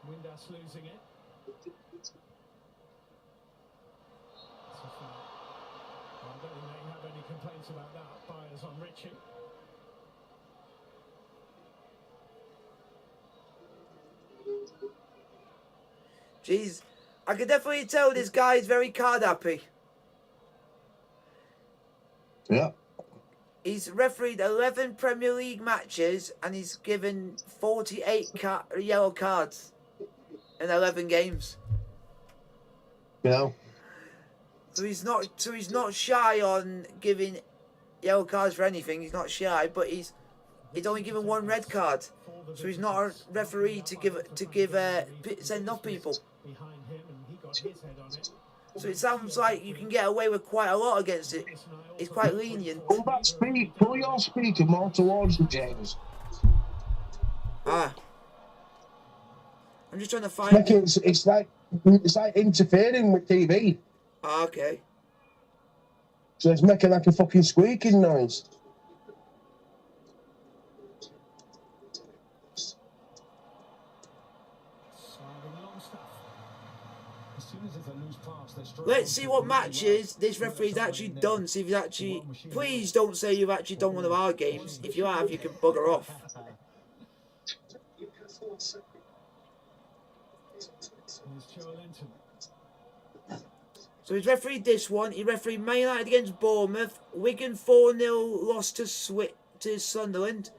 Windass losing it. It's a foul. I don't think they have any complaints about that. Byers on Ritchie. Jeez, I can definitely tell this guy is very card happy. Yeah. He's refereed 11 Premier League matches and he's given 48 yellow cards in 11 games. You know. So he's not shy on giving yellow cards for anything. He's not shy, but he's only given one red card. So he's not a referee to send off people. So it sounds like you can get away with quite a lot against it. It's quite lenient. Pull your speaker more towards you, James. I'm just trying to find. It's like interfering with TV. Okay. So it's making like a fucking squeaking noise. Let's see what matches this referee's actually done. See if he's actually. Please don't say you've actually done one of our games. If you have, you can bugger off. So he's refereed this one. He refereed Man United against Bournemouth. Wigan 4-0 loss to Sunderland.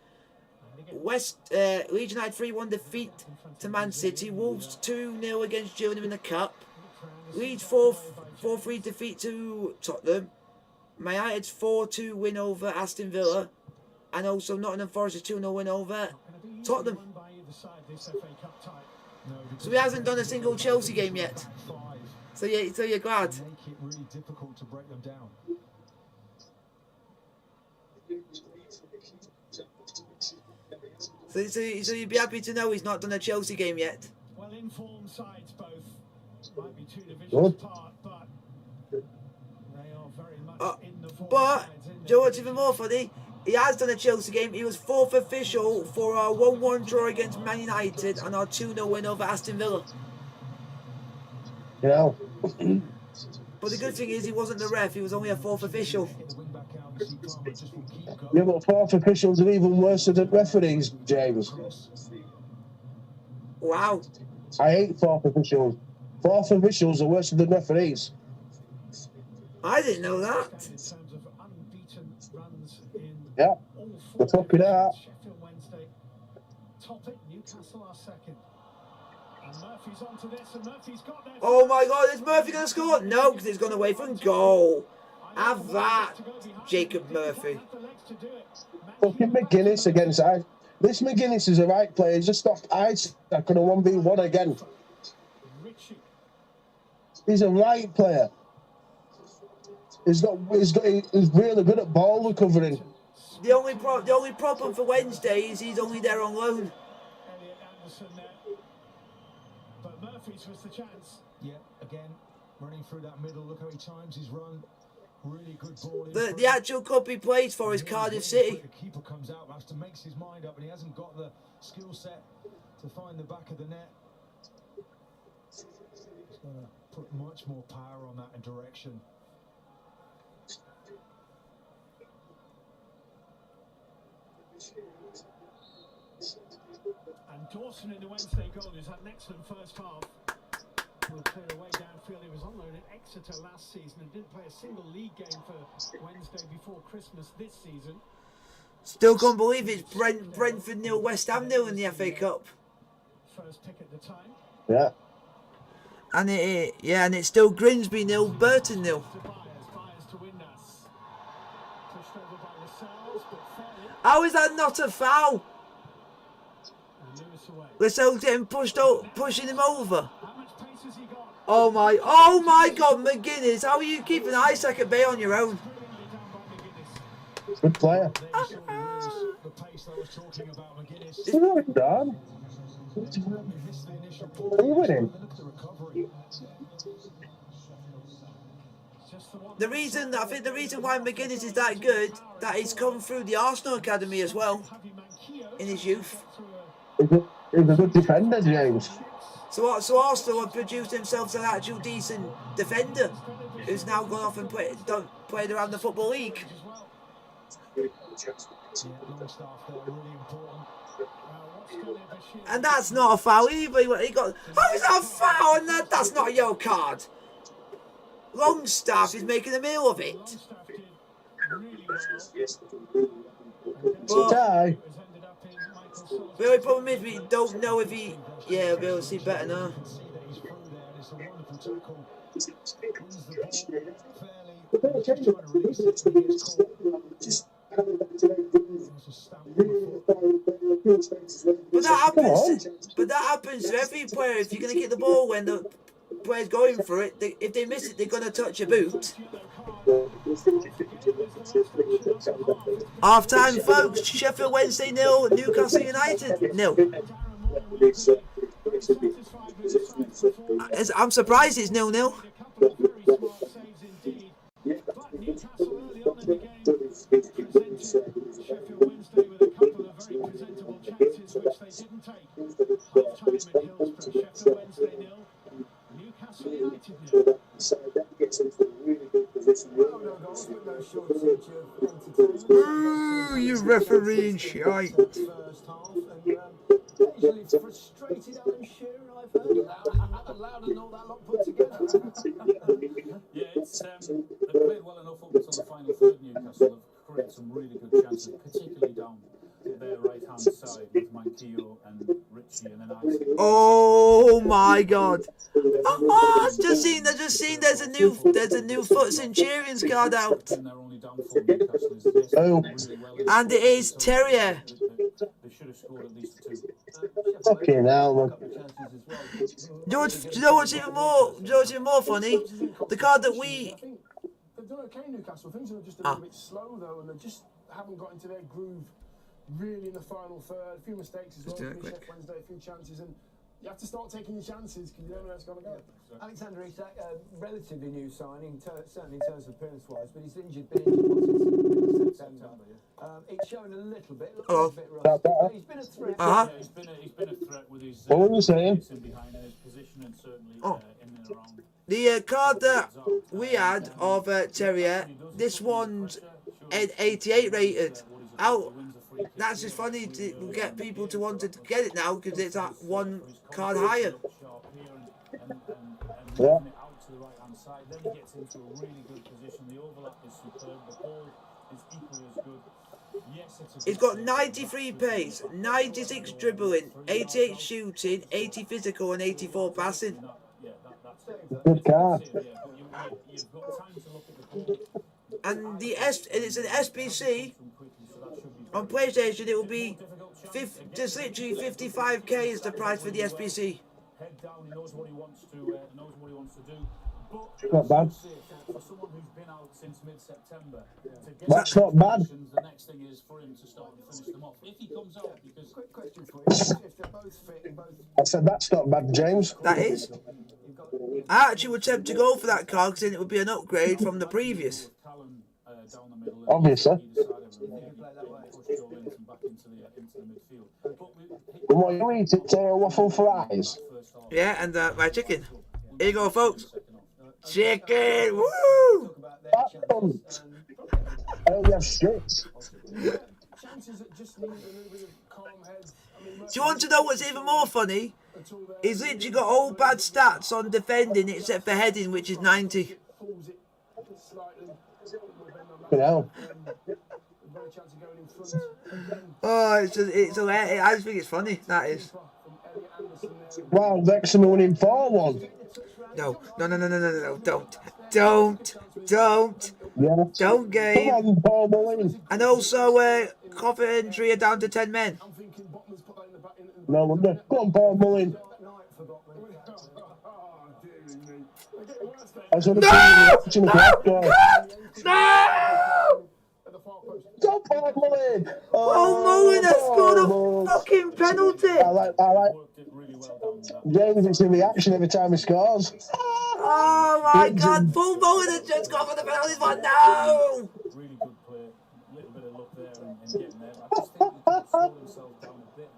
Leeds United 3-1 defeat to Man City. Wolves 2-0 against Gillingham in the Cup. Leeds 4-3 defeat to Tottenham. Man United's 4-2 win over Aston Villa. And also Nottingham Forest's 2-0 win over Tottenham. So he hasn't done a single Chelsea game yet. So you're glad. Make it really difficult to break them down. So you'd be happy to know he's not done a Chelsea game yet. Well, informed sides both might be 2 divisions apart, but they are very much in the form. But do you know what's even more funny? He has done a Chelsea game. He was 4th official for our 1-1 draw against Man United and our 2-0 win over Aston Villa. You know. But the good thing is he wasn't the ref. He was only a 4th official. Yeah, but 4th officials are even worse than referees, James. Wow. I hate 4th officials. 4th officials are worse than referees. I didn't know that. Yeah, they're fucking out. Sheffield Wednesday top it, Newcastle are second. And Murphy's onto this, and Murphy's got there. Oh my God, is Murphy going to score? No, because he's gone away from goal. Have that, Jacob Murphy. Fucking McGuinness against I. This McGuinness is a right player. Just stop Isaac on a 1v1 again. He's a right player. He's really good at ball recovering. The only problem for Wednesday is he's only there on loan. But Murphy's was the chance. Yeah, again, running through that middle. Look how many times he's run. Really good ball. The actual club he plays for is Cardiff City. The keeper comes out, has to make his mind up, and he hasn't got the skill set to find the back of the net. He's going to put much more power on that and direction. And Dawson in the Wednesday goal, who's had an excellent first half, will clear away downfield. He was on loan at Exeter last season and didn't play a single league game for Wednesday before Christmas this season. Still can't believe it's Brentford 0, West Ham 0 in the FA Cup. First pick at the time. Yeah. And it's still Grimsby 0, Burton 0. How is that not a foul? Lascelles getting pushing him over. Oh my God, McGuinness! How are you keeping Isaac at bay on your own? Good player. What have you done? Are you winning? I think the reason why McGuinness is that good, that he's come through the Arsenal academy as well in his youth. He's a good defender, James. So Arsenal have produced themselves an actual decent defender who's now gone off and played around the Football League. And that's not a foul either. He got. How is that a foul? And that's not a yellow card. Longstaff is making a meal of it. But the only problem is we don't know if he. Yeah, we'll be able to see better now. But that happens to every player. If you're going to kick the ball when the player's going for it, if they miss it, they're going to touch a boot. Half time, folks. Sheffield Wednesday 0, Newcastle United 0. I'm surprised it's 0-0. Sheffield Wednesday with a couple of very presentable chances which they didn't take. Half time at Hillsborough, Sheffield Wednesday 0, Newcastle United 0. Ooh, you refereeing shite. Occasionally frustrated Alan Shearer, I've heard. Loud and all that lot put together. Yeah, it's they've played well enough up until the final third. Newcastle have created some really good chances, particularly down their right hand side with Manquillo and Richie and then Isaac. Oh my God! Oh, I've just seen there's a new foot Centurions card out, and it is Terrier. They should have scored at least 2. Fucking hell, man. Do you know what's even more funny? The card that we. They've done okay, Newcastle. Things are just a little bit slow though, and they just haven't got into their groove really in the final third. A few mistakes as well. Sheffield Wednesday, a few chances, and you have to start taking your chances because you don't know where it's going to go. Alexander Isak, relatively new signing, certainly in terms of appearance-wise, but he's been injured September. It's showing a little bit. He's been a threat. Yeah, he's been a threat with his. What were you saying? Behind his position and certainly in and around. The card that we had of Terrier, this one's 88 rated. Out. That's just funny to get people to want to get it now because it's at one card higher. Yeah. Out to the right hand side, then he gets into a really good position. The overlap is superb. The ball is equally as good. Yes, He's got 93 pace, 96 dribbling, 88 shooting, 80 physical, and 84 passing. Good card. And it's an SBC. On PlayStation, it will be just literally 55k is the price for the SBC. Head down, he knows what he wants to do. But Not bad. for someone who's been out since mid-September, to get That's not bad. The next thing is for him to start and finish them off. If he comes out, because Quick question for you: if they're both fit and both, I said that's not bad, James. That is. I actually would attempt to go for that card because then it would be an upgrade from the previous. Callum down the middle, Obviously. And what you eat it, waffle fries? Yeah, and my chicken. Here you go, folks. Chicken! Woo! Oh, yeah, shit. Chances that just need a little bit of calm heads. Do you want to know what's even more funny? He's literally got all bad stats on defending except for heading, which is 90. You know. Oh, it's hilarious. I just think it's funny. That is. Wow, Wrexham are winning 4-1. No, don't. Yeah. Don't game. Come on, Paul Mullin. And also, Coventry are down to 10 men. No wonder. Come on, Paul Mullin. I was on the No! Go, Paul Mullin! Oh, Mullin has scored a fucking penalty! I like. James, it's in the action every time he scores. Oh my God! Paul Mullin has just gone for the penalty spot. No! really good play, a little bit of luck there and getting there. I just think he can slow himself down a bit.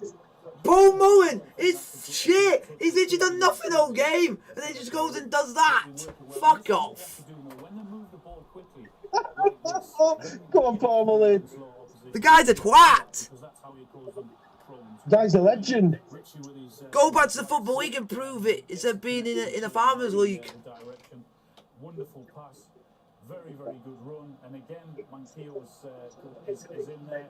Paul Mullin is shit. He's literally done nothing all game, and then he just goes and does that. Fuck off. When they move the ball quickly, Come on, Paul Mullin. The guy's a twat. because that's how he calls them prone. Guy's a legend. Richie with his, Go back to the Football League and prove it instead of being in a Farmers League. Direction. Wonderful pass. Very, very good run. And again, Mankio is in there.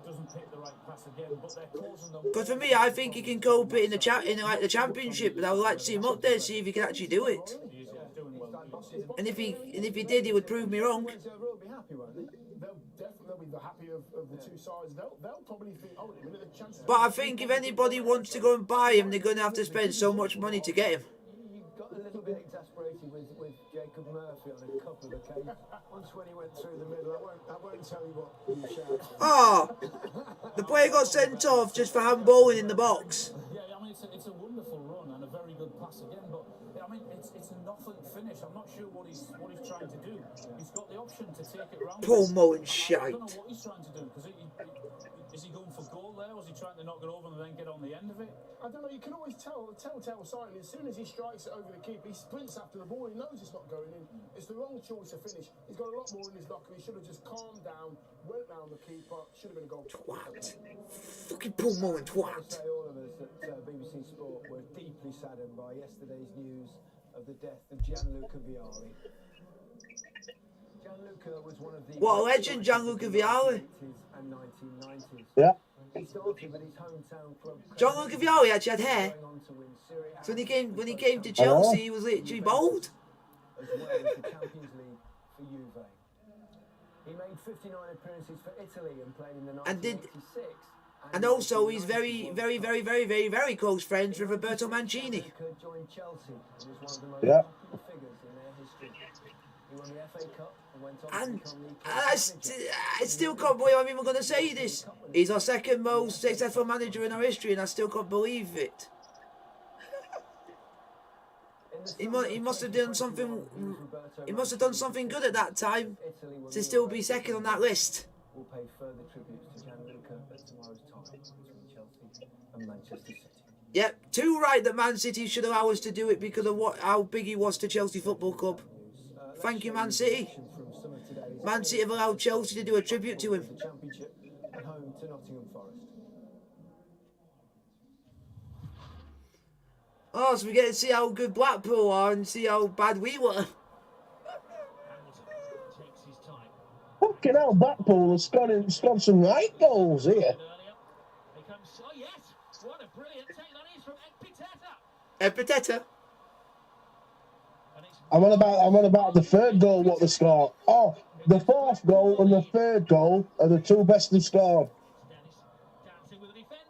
Doesn't pick the right pass again, but they're causing them. Because for me, I think he can cope it in the championship, but I would like to see him up there, see if he can actually do it. He's doing well. And if he did, he would prove me wrong. They'll be happy, won't they? They'll definitely be happy of the two sides. They'll probably think, oh, wait a minute, the chances. But I think if anybody wants to go and buy him, they're going to have to spend so much money to get him. You got a little bit exasperated with Jacob Murphy on a couple of occasions. Once when he went through the middle, I won't tell you what you shouted. Oh, the player got sent off just for handballing in the box. Yeah, I mean, it's a wonderful run and a very good pass again, but I mean, it's a nothing finish. I'm not sure what he's trying to do. He's got the option to take it round. Paul Mullen I don't shite. know what he's trying to do, because is he going for goal there, or is he trying to knock it over and then get on the end of it? I don't know, you can always tell sign. As soon as he strikes it over the keeper, he sprints after the ball, he knows it's not going in. It's the wrong choice to finish. He's got a lot more in his locker. He should have just calmed down, went round the keeper, should have been a goal. Twat. Fucking Paul Mullen, twat. say all of us at BBC Sport were deeply saddened by yesterday's news of the death of Gianluca Vialli. Gianluca was one of the... What a legend, Gianluca Vialli. ...and 1990s. Yeah. He started with his hometown club... Gianluca Vialli actually had hair. going on to win Serie A So when he came to Chelsea, he was literally bald. as well as the Champions League for Juve. He made 59 appearances for Italy and played in the And did- 1986. And also, he's very, very, very, very, very, very close friends with Roberto Mancini. Gianluca joined Chelsea and was one of the most Yeah. popular figures in their history. He won the FA Cup and went on And to become the I still can't believe I'm even going to say this. He's our second most successful manager in our history, and I still can't believe it. He must have done something. He must have done something good at that time to still be second on that list. We'll pay further tributes to Gianluca at tomorrow's tie between Chelsea and Manchester City. Yep, too right that Man City should allow us to do it because of how big he was to Chelsea Football Club. Thank you, Man City. Man City have allowed Chelsea to do a tribute to him. The Championship and home to Nottingham Forest. Oh, so we get to see how good Blackpool are and see how bad we were. Fucking hell, Blackpool has scored some right goals here. Oh yes, what a brilliant take that is from Epiteta. I'm on about the third goal, what they scored. Oh, the fourth goal and the third goal are the two best they've scored.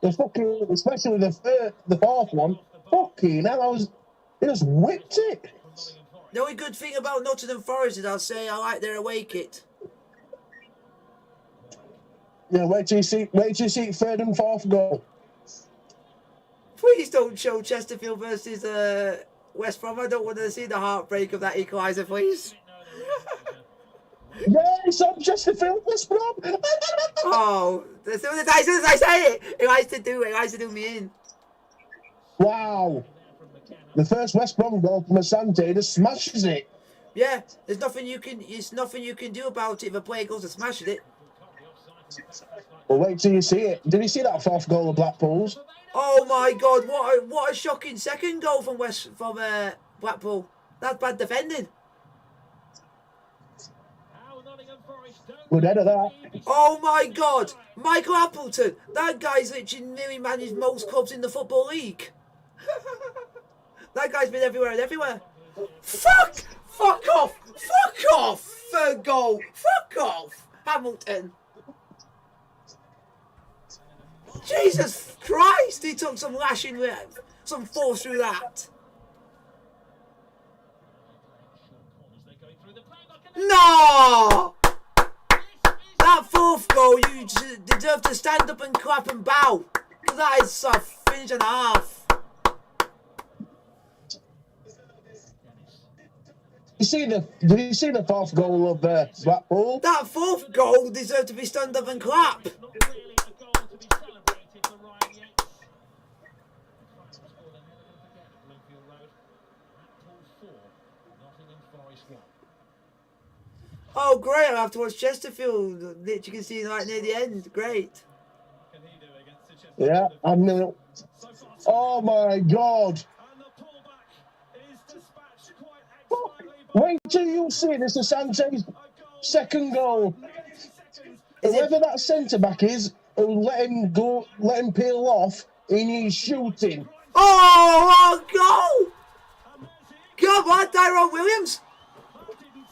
The fucking, especially the fourth one. Fucking hell, he just whipped it. The only good thing about Nottingham Forest is I'll say I like their away kit. Yeah, wait till you see third and fourth goal. Please don't show Chesterfield versus West Brom. I don't want to see the heartbreak of that equaliser, please. Yeah, it's on Chesterfield, West Brom. Oh, as soon as I say it, it likes to do me in. Wow. The first West Brom goal from Asante just smashes it. Yeah, there's nothing you can do about it if a player goes to smash it. Well, wait till you see it. Did you see that fourth goal of Blackpool's? Oh my God! What a shocking second goal from Blackpool. That's bad defending. Good head of that. Oh my God! Michael Appleton. That guy's literally nearly managed most clubs in the Football League. That guy's been everywhere and everywhere. Fuck off! Fuck off! Third goal. Fuck off, Hamilton. Jesus Christ! He took some lashing, some force through that. No! That fourth goal, you deserve to stand up and clap and bow. Because that is a finish and a half. Did you see the fourth goal of Blackpool? That fourth goal deserved to be stand up and clap. Oh, great. I'll have to watch Chesterfield. You can see right near the end. Great. Can he do against the Yeah, I knew it. Oh my God. And the pullback is dispatched quite excellently by Wait till you see this Asante's second goal. 90 seconds. Whoever that centre back is, who let him go, let him peel off, he needs shooting. Oh, goal! Come on, Tyrone Williams!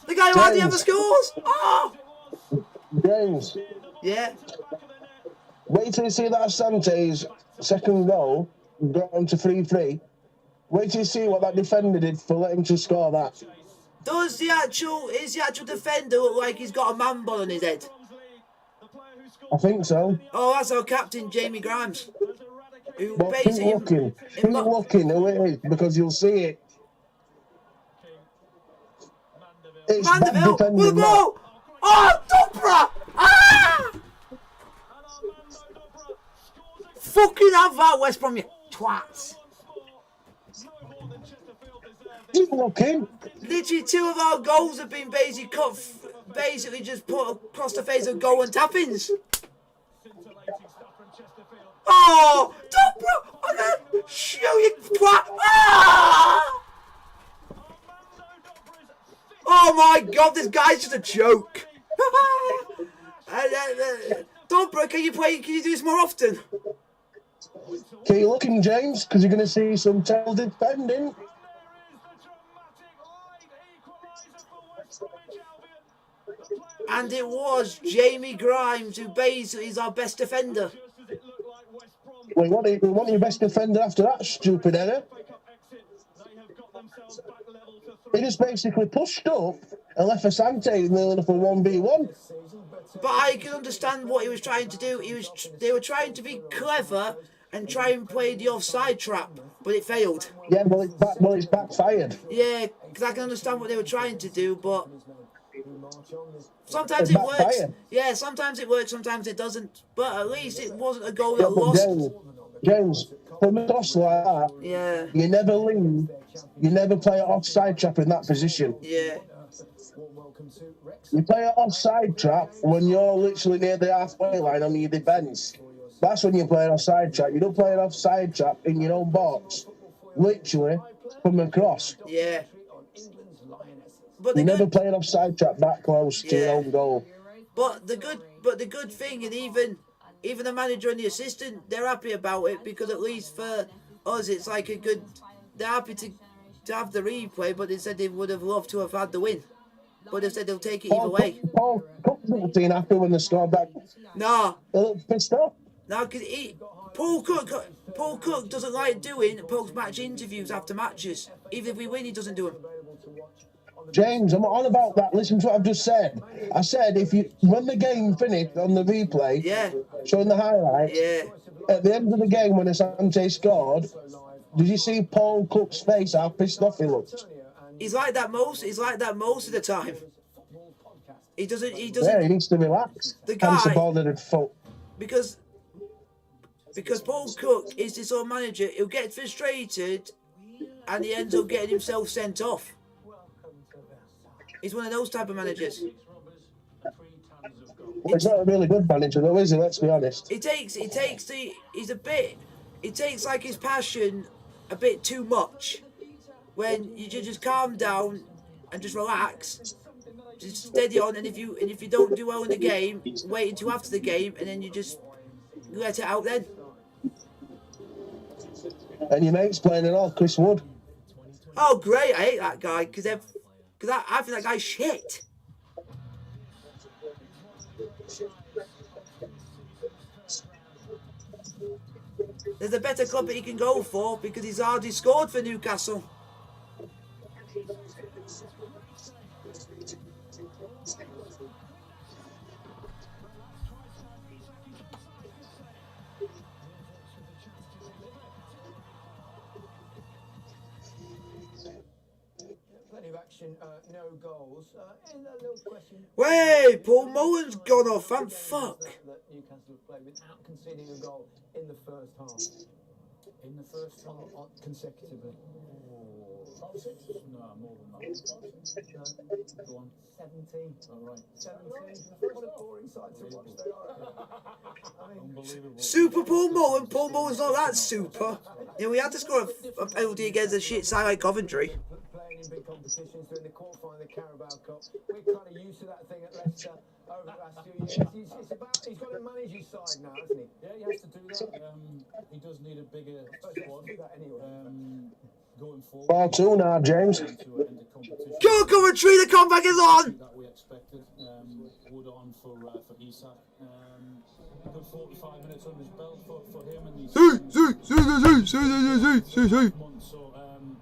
The guy who hardly ever scores! Oh! James, Yeah. wait till you see that Asante's second goal, got on to 3-3. Wait till you see what that defender did for letting him to score that. Is the actual defender look like he's got a man bun on his head? I think so. Oh, that's our captain, Jamie Grimes. Who But keep looking. Keep looking who it is, because you'll see it. It's bad Mandeville with the defending, that. ball! Oh, Dobra! Ah! Fucking have that, West Brom, you twats. Keep looking. Literally 2 of our goals have been basically just put across the face of goal and tappings. Oh, Dobra! I'm gonna shoot you, twat! Ah! Oh my God, this guy's just a joke. Dobra, can you do this more often? Keep looking, James, because you're going to see some tail defending. And it was Jamie Grimes who basically is our best defender. We want your best defender after that stupid error. He just basically pushed up and left Asante nearly enough for 1v1. But I can understand what he was trying to do. They were trying to be clever and try and play the offside trap, but it failed. Yeah, well, it's backfired. Yeah, because I can understand what they were trying to do, but sometimes it works. Yeah, sometimes it works, sometimes it doesn't. But at least it wasn't a goal that lost. James, from a cross like that, yeah, you never leave. You never play an offside trap in that position. Yeah. You play an offside trap when you're literally near the halfway line on your defence. That's when you play an offside trap. You don't play an offside trap in your own box, literally from across. Yeah. But you never play an offside trap that close to your own goal. But the good thing, and even the manager and the assistant, they're happy about it, because at least for us, it's like a good. They're happy to have the replay, but they said they would have loved to have had the win. But they said they'll take it either way. Paul Cook didn't seem happy when they scored back. No. They looked pissed off. No, because Paul Cook doesn't like doing post-match interviews after matches. Even if we win, he doesn't do them. James, I'm on about that. Listen to what I've just said. I said when the game finished on the replay, showing the highlights, at the end of the game when Asante scored, did you see Paul Cook's face? How pissed off he looked. He's like that most of the time. He doesn't. Yeah, he needs to relax. The guy. Because Paul Cook is this old manager. He'll get frustrated, and he ends up getting himself sent off. He's one of those type of managers. Well, he's not a really good manager, though, is he? Let's be honest. He takes like his passion a bit too much. When you just calm down and just relax, just steady on, and if you don't do well in the game, wait until after the game, and then you just let it out then. And your mate's playing it all, Chris Wood. Oh, great! I hate that guy because I think that guy's shit. There's a better club that he can go for because he's hardly scored for Newcastle. No goals. In a little question. Wait, Paul Mullen's gone off. I'm fuck. That Newcastle have played without conceding a goal in the first half. In the first half, consecutively. No, more than that. Go on. 17. All right. 17. What a boring sight to watch they are. Unbelievable. Super Paul Mullen. Paul Mullen's not that super. You know, we had to score a penalty against a shit side like Coventry. Playing in big competitions during the qualifying the Carabao Cup. We're kind of used to that thing at Leicester over the last few years. He's got to manage his side now, hasn't he? Yeah, he has to do that. He does need a bigger squad. Do that anyway. Going forward. 4-2 now, James. Go Coventry, the comeback is on! That we expected. Wood on for Isak. Good 45 minutes under his belt for him and these months. So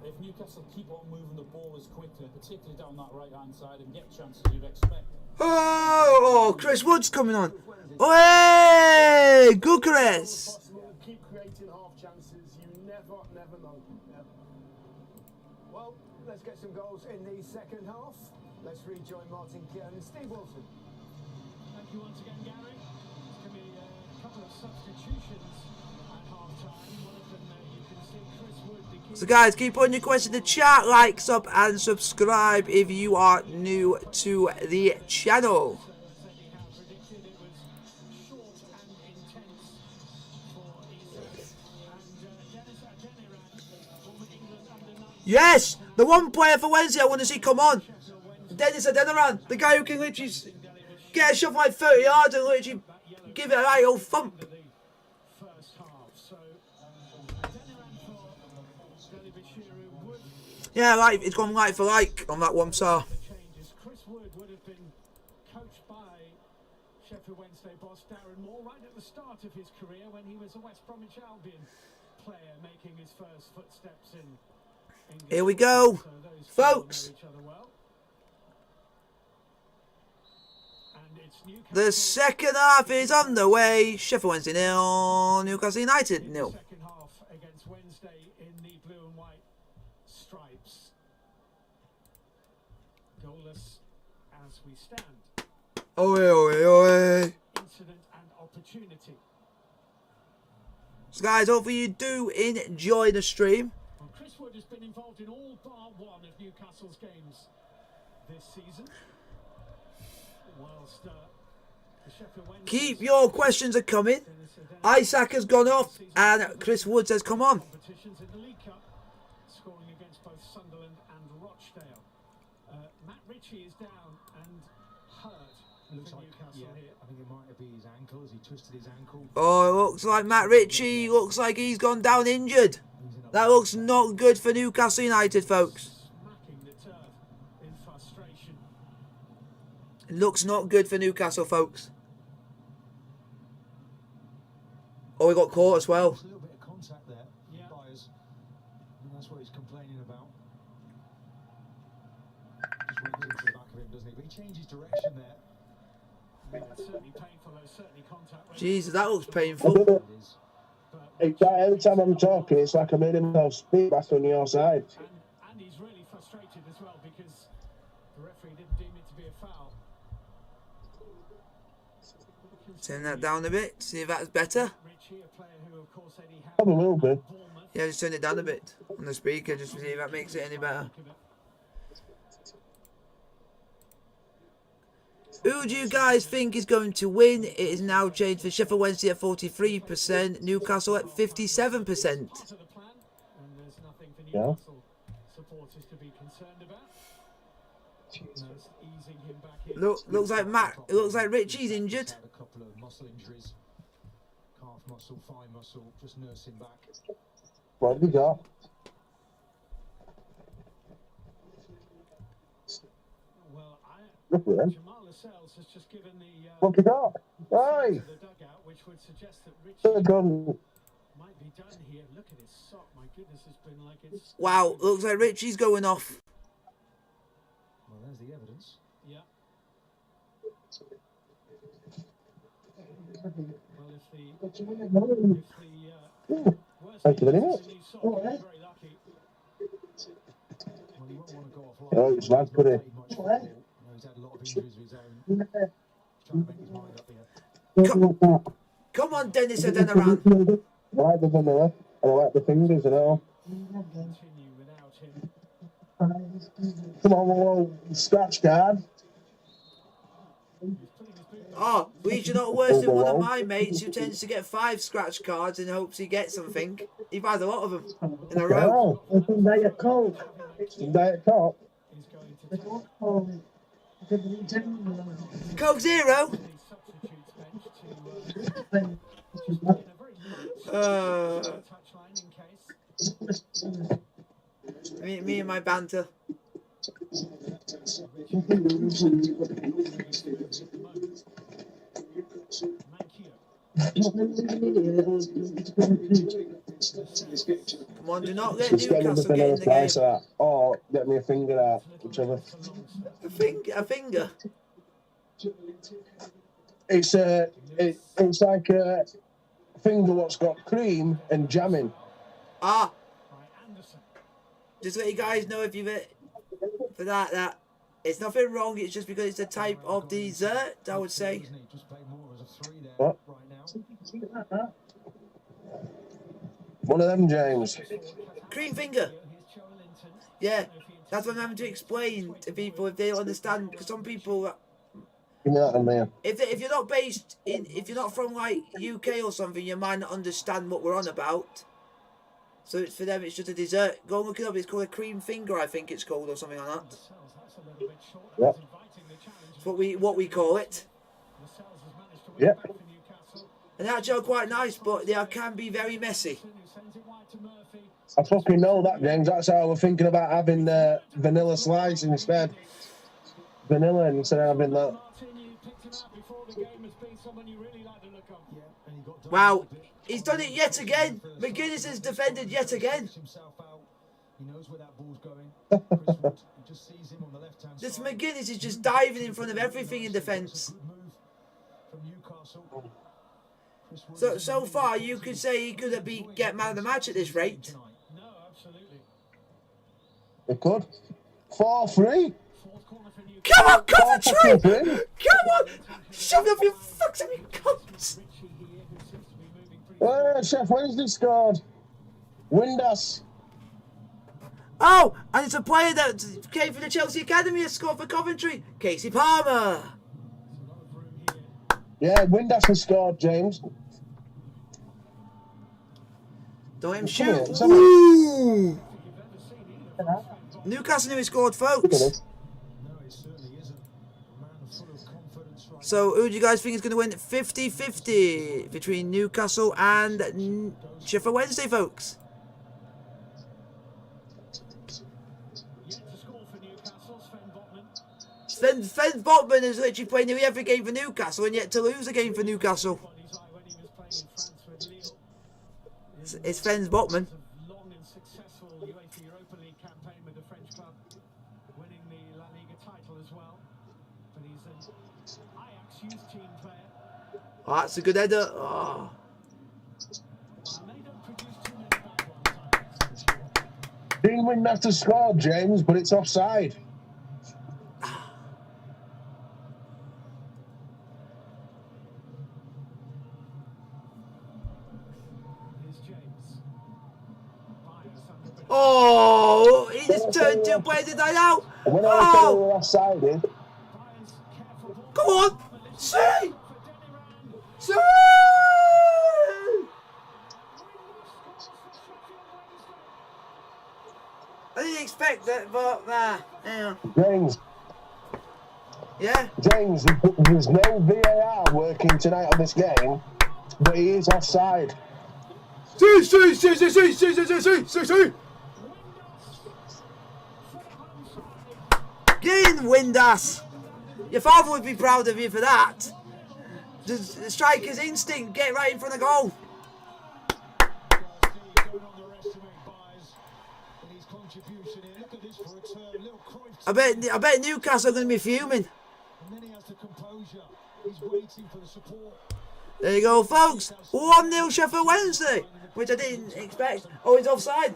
if Newcastle keep on moving the ball as quickly, particularly down that right-hand side, and get chances you'd expect. Oh, Chris Wood's coming on. Oh, hey! Good, Chris. Keep creating half chances. You never know. Well, let's get some goals in the second half. Let's rejoin Martin Keown and Steve Wilson. Thank you once again, Gary. There's going to be a couple of substitutions at half-time. One of them, you can see Chris Wood, the key. So guys, keep putting your questions in the chat, like, sub and subscribe if you are new to the channel. Yes! The one player for Wednesday I want to see come on. Dennis Adeniran, the guy who can literally get a shot from like 30 yards and literally give it a right old thump. Yeah, like it's gone like for like on that one, so. Chris Wood would have been coached by Sheffield Wednesday boss Darren Moore right at the start of his career when he was a West Bromwich Albion player making his first footsteps in England. Here we go, folks. The second half is on the way. Sheffield Wednesday 0, Newcastle United 0. Second half against Wednesday in the blue and white stripes. Goalless as we stand. Oi, oi, oi. Incident and opportunity. So guys, hopefully you do enjoy the stream. Well, Chris Wood has been involved in all bar one of Newcastle's games this season. Whilst keep your questions are coming. Isak has gone off and Chris Wood says come on. Competitions in the League Cup, scoring against both Sunderland and Rochdale. Matt Ritchie is down and hurt. Looks like, yeah, I think it might be his ankle as he twisted his ankle. Oh, it looks like Matt Ritchie looks like he's gone down injured. That looks not good for Newcastle United, folks. Smacking the turf in frustration. It looks not good for Newcastle, folks. Oh, we got caught as well. There's a little bit of contact there, Byers. And that's what he's complaining about. Just went into the back of him, doesn't he? But he changes direction there. Yeah, it's certainly painful. There's certainly contact. Jesus, that looks painful. Every time I'm talking, it's like I'm in myself speak back on your side. And he's really frustrated as well because the referee didn't deem it to be a foul. Turn that down a bit, see if that's better. Ritchie, a player who, of course, Eddie had Probably will be. Yeah, just turn it down a bit on the speaker just to see if that makes it any better. Who do you guys think is going to win? It is now changed for Sheffield Wednesday at 43%, Newcastle at 57%. Yeah. Supporters to be concerned about. Easing him back in. Looks like Matt. It looks like Richie's injured. Had a couple of muscle injuries, calf muscle, thigh muscle, just nursing back. What have we got? Well, Jamal Lascelles has just given the What have we got? Right. the dugout, which would suggest that Richie Gun. might be done here. Look at his sock. My goodness, it's been like it's. Wow, looks like Richie's going off. Well, there's the evidence. Yeah. Well, Thank you very much. very lucky. Well, he won't want to go off Oh, it's lad put it. he's had a lot of injuries of his own. Trying to make his mind up here. Come on, Dennis Adeniran. I like the vanilla. I like the fingers and all. Continue without him. Come on, little scratch card. Oh, well, you're not worse than one of my mates who tends to get 5 scratch cards in hopes he gets something. He buys a lot of them in a row. Oh, it's Diet Coke. Diet Coke. Coke Zero. Me and my banter. Come on, do not let Newcastle get in the game. Or get me a finger out, whichever. A finger? It's like a finger what's got cream and jam in. Ah. Just let you guys know if you've for that it's nothing wrong, it's just because it's a type of dessert, I would say. What? One of them, James. Cream finger. Yeah, that's what I'm having to explain to people if they don't understand, because some people. Give me that one, man. If you're not based in, if you're not from like UK or something, you might not understand what we're on about. So it's for them, it's just a dessert. Go and look it up. It's called a cream finger, I think it's called, or something like that. Yep. It's what we call it. Yep. And they're actually quite nice, but they can be very messy. I fucking know that, James. That's how we're thinking about having vanilla slice instead. Vanilla instead of having that. Wow, he's done it yet again. McGuinness has defended yet again. This McGuinness is just diving in front of everything in defence. So far, you could say he could get man of the match at this rate. It could. 4-3. Come on, Coventry! Come on! Shove it up your fucks up your cunts! Sheffield Wednesday scored. Windass. Oh, and it's a player that came from the Chelsea Academy has scored for Coventry. Casey Palmer. Yeah, Windass has scored, James. Don't let him shoot. Ooh. Newcastle who scored, folks. So, who do you guys think is going to win 50-50 between Newcastle and Sheffield Wednesday, folks? Sven Botman has literally played nearly every game for Newcastle and yet to lose a game for Newcastle. It's Sven Botman. Oh, that's a good header. Oh. Dean Windass has scored, James, but it's offside. Oh, he just turned to play the night out. Oh! Offside. Come on. See! See! I didn't expect that, but yeah. James. Yeah? James, there's no VAR working tonight on this game, but he is offside. See! Get in, Windass! Your father would be proud of you for that. The striker's instinct, get right in front of goal. I bet Newcastle are going to be fuming. There you go, folks. 1-0 Sheffield Wednesday, which I didn't expect. Oh, he's offside.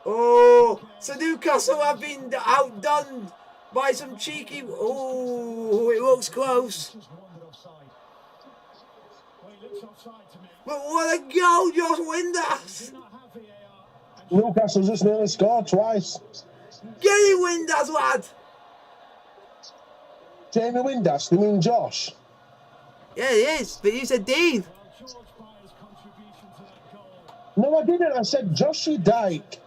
Oh, so Newcastle have been outdone by some cheeky. Oh, it looks close. looks offside to me. But what a goal, Josh Windass! Do not have VAR. And Newcastle just nearly scored twice. Get it, Windass, lad! Jamie Windass, you mean Josh? Yeah, it is, but you said Dean. well, George Byers' contribution to that goal. No, I didn't. I said Joshy Dyke.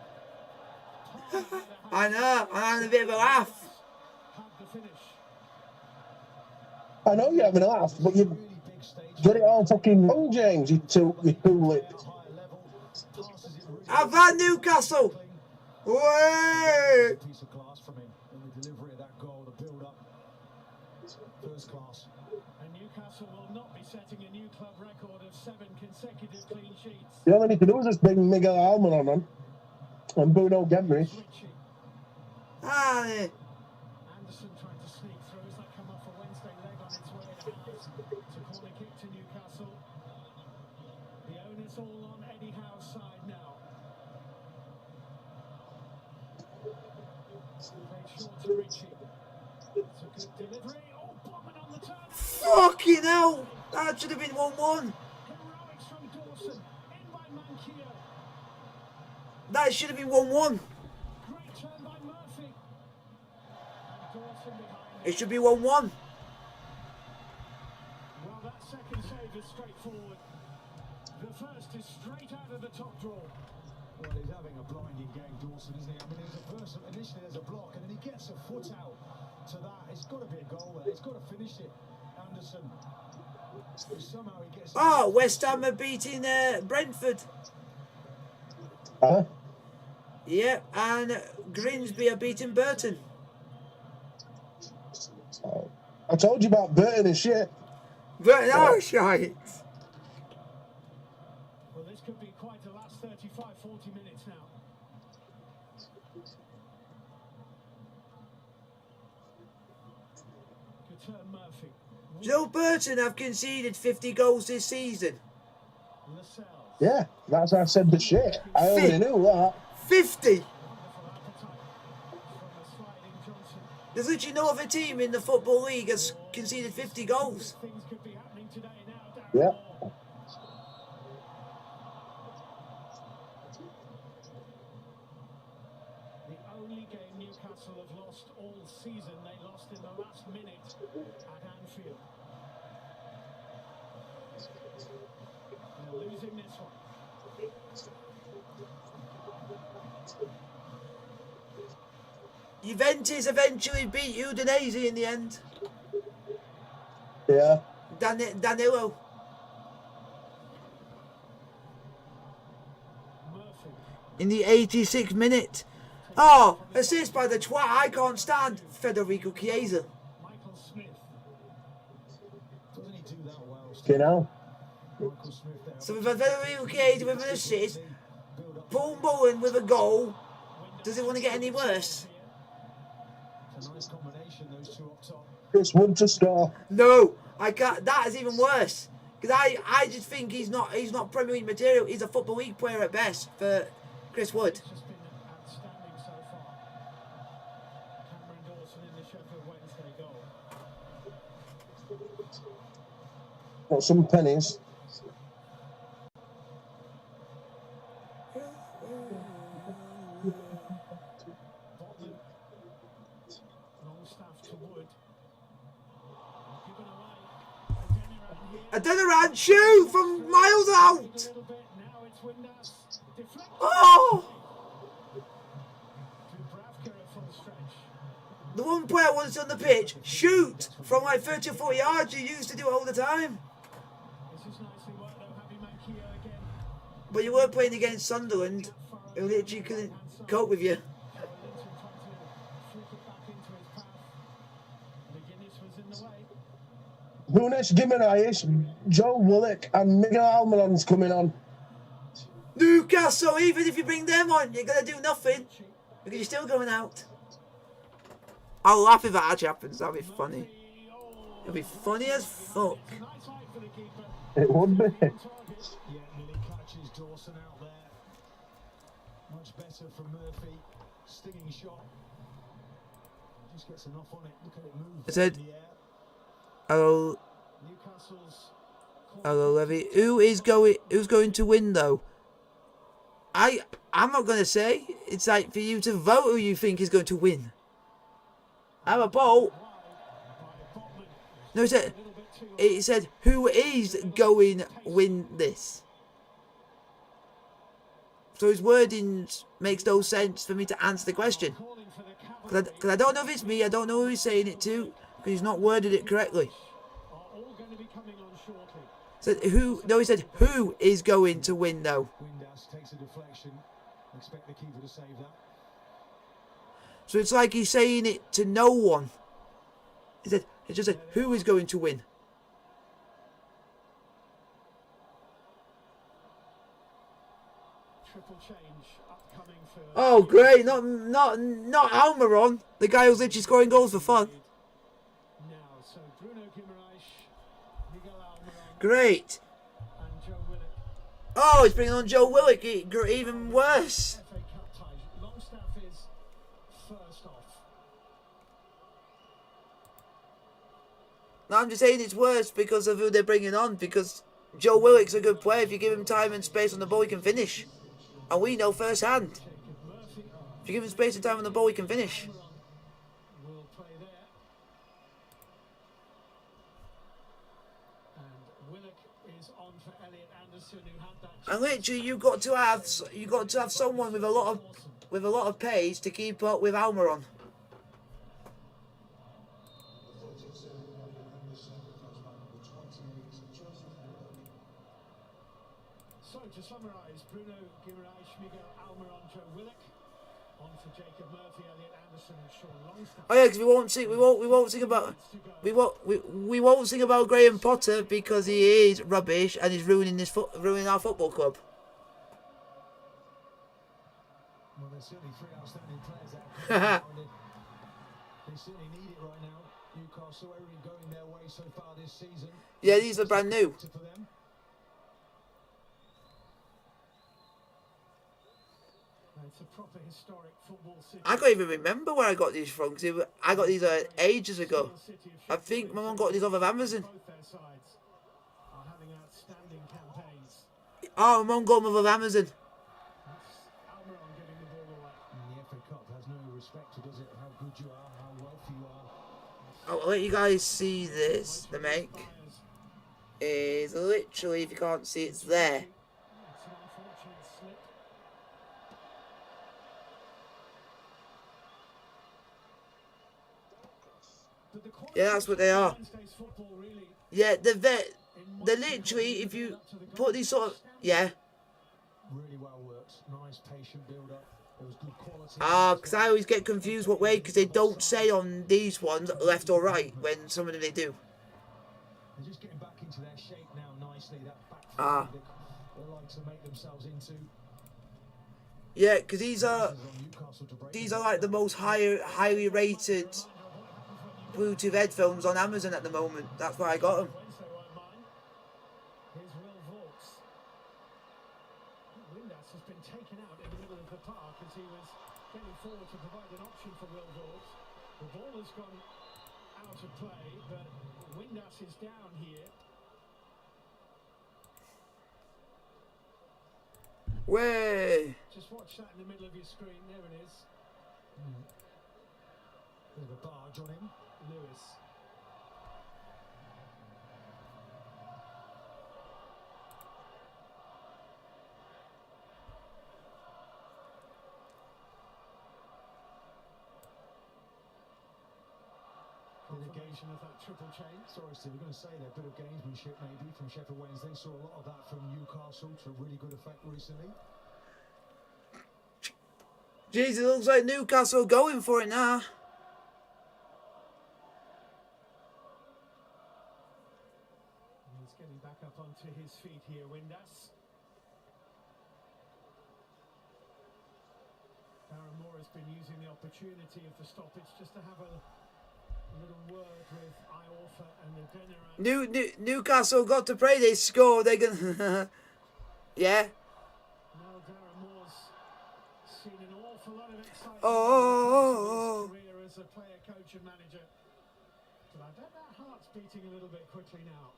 I know, I'm having a bit of a laugh. Had the finish. I know you're having a laugh, but you got it all fucking wrong, James, you tulip. Have that, Newcastle! Way! Piece of class from him in the delivery of that goal, the build-up. First class. And Newcastle will not be setting a new club record of 7 consecutive clean sheets. The only thing to do is just bring Miguel Alman on them and Bruno Gemry. Ritchie. Ah, Anderson trying to sneak through as that come off a Wednesday leg on its way to House. It's a corner kick to Newcastle. The onus all on Eddie Howe's side now. Played short to Ritchie. It's a good delivery. Oh, Botman on the turn. fucking hell! That should have been 1-1. Heroics from Dawson. In by Manquillo. That should have been 1-1. Great turn by Murphy. And Dawson behind. It should be 1-1. Well, that second save is straightforward. The first is straight out of the top draw. Well, he's having a blinding game, Dawson, isn't he? I mean, there's a person, initially there's a block, and then he gets a foot out to that. It's got to be a goal there. He's got to finish it. Anderson. Somehow he gets... Oh, West Ham are beating Brentford. Huh? Yeah, and Grimsby are beating Burton. I told you about Burton and shit. Burton are shite. Well, this could be quite a last 35, 40 minutes now. Good turn, Murphy. Joe Burton have conceded 50 goals this season. Lascelles. Yeah, that's how I said the shit. I already knew that. 50! Wonderful appetite from a sliding Johnson. There's literally no other team in the Football League has conceded 50 goals. Things could be happening today now. Darren Yeah. Moore. The only game Newcastle have lost all season, they lost in the last minute at Anfield. They're losing this one. Juventus eventually beat Udinese in the end. Yeah. Danilo. Murphy. In the 86th minute. Oh, assist by the twat I can't stand, Federico Chiesa. Michael Smith. Doesn't he do that well? You know? Michael Smith there. So we've had Federico Chiesa with an assist, Paul Bowen with a goal. Does it want to get any worse? It's a nice combination, those two up top. Chris Wood to score. No, I can't. That is even worse. Because I just think he's not Premier League material. He's a Football League player at best for Chris Wood. It's just been outstanding so far. Cameron Dawson in the Sheffield Wednesday goal. Got some pennies. Botman. Longstaff to Wood. Given away. Adeniran shoot from miles out. A little bit. Now it's Windass. Deflected. Oh, Dubravka at full stretch. the one player once on the pitch shoot from like 30 or 40 yards. You used to do it all the time. This is nicely worked though. Happy Manquillo again. But you were playing against Sunderland, who literally couldn't cope with you. Linton trying to flick it back into his path. McGuinness was in the way. Nunes Gimenez, Joe Willock, and Miguel Almiron's coming on. Newcastle, even if you bring them on, you're going to do nothing. Because you're still going out. I'll laugh if that actually happens. That'll be funny. It'll be funny as fuck. Nice height for the keeper. It would be. Yeah, nearly catches Dawson out there. Much better from Murphy. Stinging shot. Just gets enough on it. Look at it move. I said- in the air. Oh, Newcastle's Hello, Levy. Who's going to win though? I'm not gonna say. It's like for you to vote who you think is going to win. Have a poll. No, it said who is going to win this. So his wording makes no sense for me to answer the question. Because I don't know if it's me, I don't know who he's saying it to, because he's not worded it correctly. Said who? No, he said who is going to win though. Takes a deflection. Expect the keeper to save that. So it's like he's saying it to no one. It just said who is going to win. Triple change upcoming for. Oh great! Not Almiron, the guy who's literally scoring goals for fun. Now, so Bruno Guimaraes, Miguel Almiron, Great. and Joe Willock. Oh, he's bringing on Joe Willock, even worse. FA Cup ties. Longstaff is first off. No, I'm just saying it's worse because of who they're bringing on. Because Joe Willock's a good player. If you give him time and space on the ball, he can finish. And we know firsthand. If you give him space and time on the ball, he can finish. Will play there. And Willock is on for Elliot Anderson, who had that. And literally, you got to have someone with a lot of pace to keep up with Almiron. So to summarise, Bruno Guimaraes, Miguel Almiron, Joe Willock, on for Jacob Murphy, Elliot Anderson, and Sean Longstaff. Oh yeah, because we won't sing about Graham Potter because he is rubbish and he's ruining our football club. Well, there's certainly three outstanding players out. They certainly need it right now. Newcastle, everything going their way so far this season. Yeah, these are brand new. For them. It's a proper historic football city. I can't even remember where I got these from because I got these ages ago. I think my mum got these off of Amazon. Both their sides are having outstanding campaigns. Oh, my mum got them off of Amazon. That's Almiron giving the ball away. And the FA Cup has no respect to, does it? How good you are, how wealthy you are. I'll let you guys see this. The make is literally, if you can't see, it's there. It's an unfortunate slip. But the quality Yeah, that's what they are. of Wednesday's football really Yeah, they're literally, if you put these sort of, yeah. Really well worked. Nice patient build up. There was good quality. Because I always get confused what way, because they don't say on these ones left or right, when some of them they do. They're just getting back into their shape now nicely. That back Ah. foot they like to make themselves into. Yeah, because these are This is on Newcastle to break these are like the most highly rated Bluetooth headphones on Amazon at the moment. That's why I got them. Wednesday won't mind. Here's Will Vaulks. Windass has been taken out in the middle of the park as he was getting forward to provide an option for Will Vaulks. The ball has gone out of play, but Windass is down here. Way. Just watch that in the middle of your screen. There it is. Bit of a barge on him. Lewis. Confirmation of that triple change. Sorry, Steve, we're going to say there, a bit of gamesmanship maybe from Sheffield Wednesday. Saw a lot of that from Newcastle to really good effect recently. Jeez, it looks like Newcastle going for it now. He's getting back up onto his feet here, Windass. Darren Moore has been using the opportunity of the stoppage just to have a little word with Iorfa and the Denner. Newcastle got to pray they score. They're gonna. Yeah. Now Darren Moore's seen an awful lot of excitement Oh. in his career as a player, coach and manager. But I bet that heart's beating a little bit quickly now.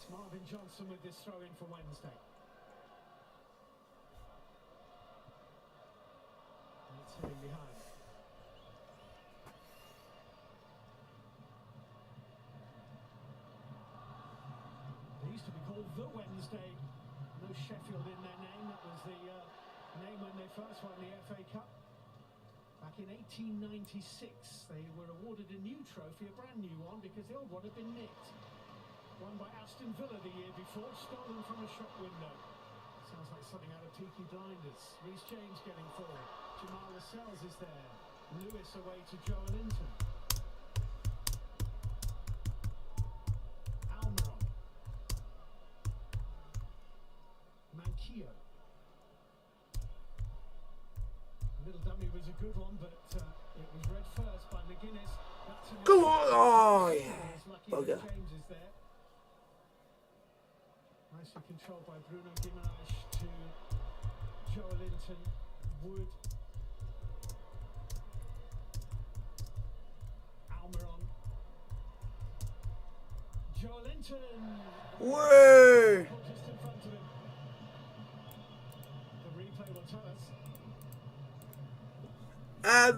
It's Marvin Johnson with this throw in for Wednesday. And it's hitting behind. They used to be called the Wednesday. No Sheffield in their name. That was the name when they first won the FA Cup. Back in 1896, they were awarded a new trophy, a brand new one, because the old one had been nicked. Won by Aston Villa the year before, stolen from a shop window. Sounds like something out of Peaky Blinders. Reece James getting forward. Jamal Lascelles is there. Lewis away to Joe Linton. Almiron. Manquillo. The little dummy was a good one, but it was read first by McGuinness. Go on! Oh, yeah. Bugger. James is there. Nicely controlled by Bruno Guimaraes to Joe Linton. Wood. Almiron. Joe Linton. Whoa! Just in front of him. The replay will tell us.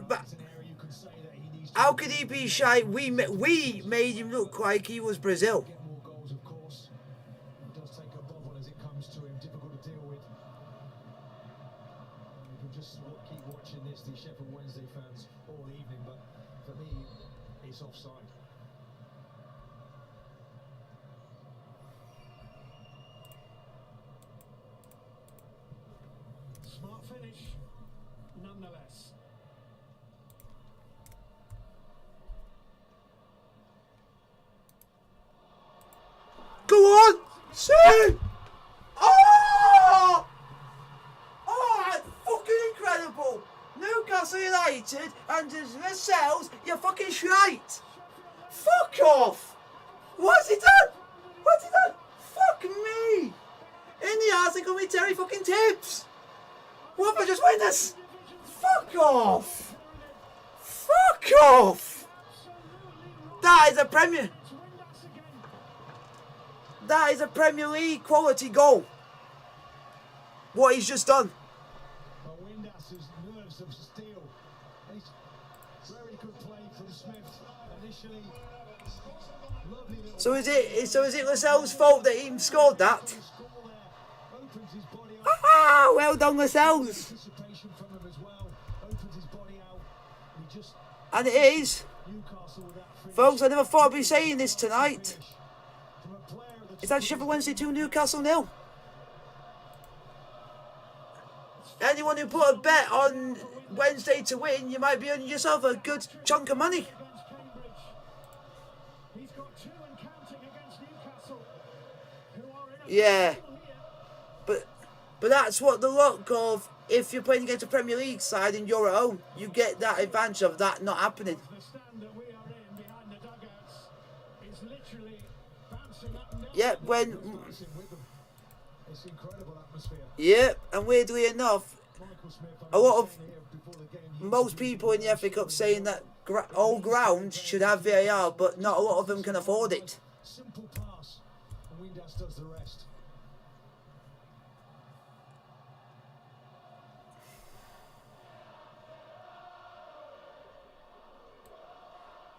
But how could he be shy? We made him look like he was Brazil. Get more goals, of course. He does take a bubble as it comes to him. Difficult to deal with. You can just keep watching this, the Sheffield Wednesday fans, all evening. But for me, it's offside. Smart finish, nonetheless. Go on! See! Oh! Oh, that's fucking incredible! Newcastle United and themselves, you're fucking shite! Fuck off! What's he done? What's he done? Fuck me! In the arse, they call me Terry fucking Tibbs! What if I just win this? Fuck off! Fuck off! That is a Premier... That is a Premier League quality goal. What he's just done. Windas's nerves of steel. Very good play from Smith initially. Lovely little So is it Lascelles' fault that he scored that? score there. Opens his body out. Ah, well done, Lascelles. Anticipation from him as well. Opens his body out. He just And it is. Newcastle with that finish. Folks, I never thought I'd be saying this tonight. From a player of the It's actually Sheffield Wednesday 2, Newcastle 0. Anyone who put a bet on Wednesday to win, you might be earning yourself a good chunk of money. Against Cambridge. He's got 2 and counting against Newcastle, who are in a Yeah. battle here. But that's what the luck of, if you're playing against a Premier League side and you're at home, you get that advantage of that not happening. The stand that we are in behind the dugouts is literally bouncing up and down. Yeah, when... dancing with them. It's incredible atmosphere. Yeah, and weirdly enough, Michael Smith, a lot of... here before the game, most people in the FA Cup saying that all grounds should have VAR, but not a lot of them can afford it. simple pass, and Windass does the rest.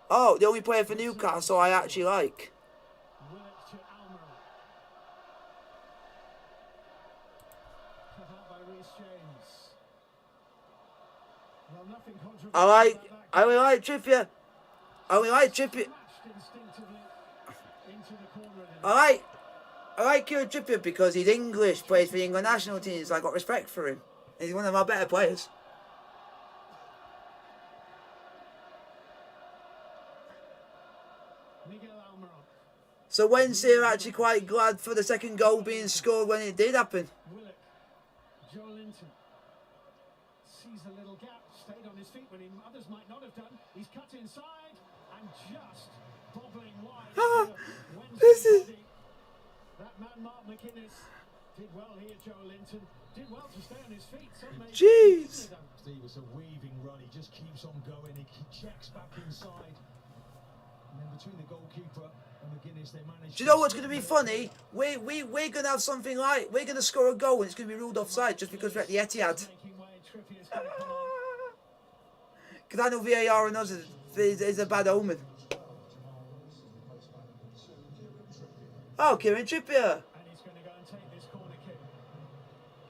Oh, the only player for Newcastle I actually like. Willock to Almiron. Cut out by Reece James. Well, nothing controversial I only like Trippier. I only like Trippier. Smashed instinctively into the corner. I like Kieran Trippier because he's English, plays for the England national team, so I got respect for him. He's one of our better players. Miguel Almiron. So Wednesday are actually quite glad for the second goal being scored when it did happen. Willock. Joe Linton. Sees a little gap. Stayed on his feet when others might not have done. He's cut inside and just bobbling wide. Ah, Wednesday this is- body. That man, Mark McGuinness, did well here. Joe Linton did well to stay on his feet. Some may Jeez. Steve, it's a weaving run. He just keeps on going. He checks back inside. And then between the goalkeeper and McGuinness, Do you know what's going to be funny? We're going to have something like, we're going to score a goal and it's going to be ruled offside just because we're at the Etihad. Because I know VAR and us is a bad omen. Oh, Kieran Trippier.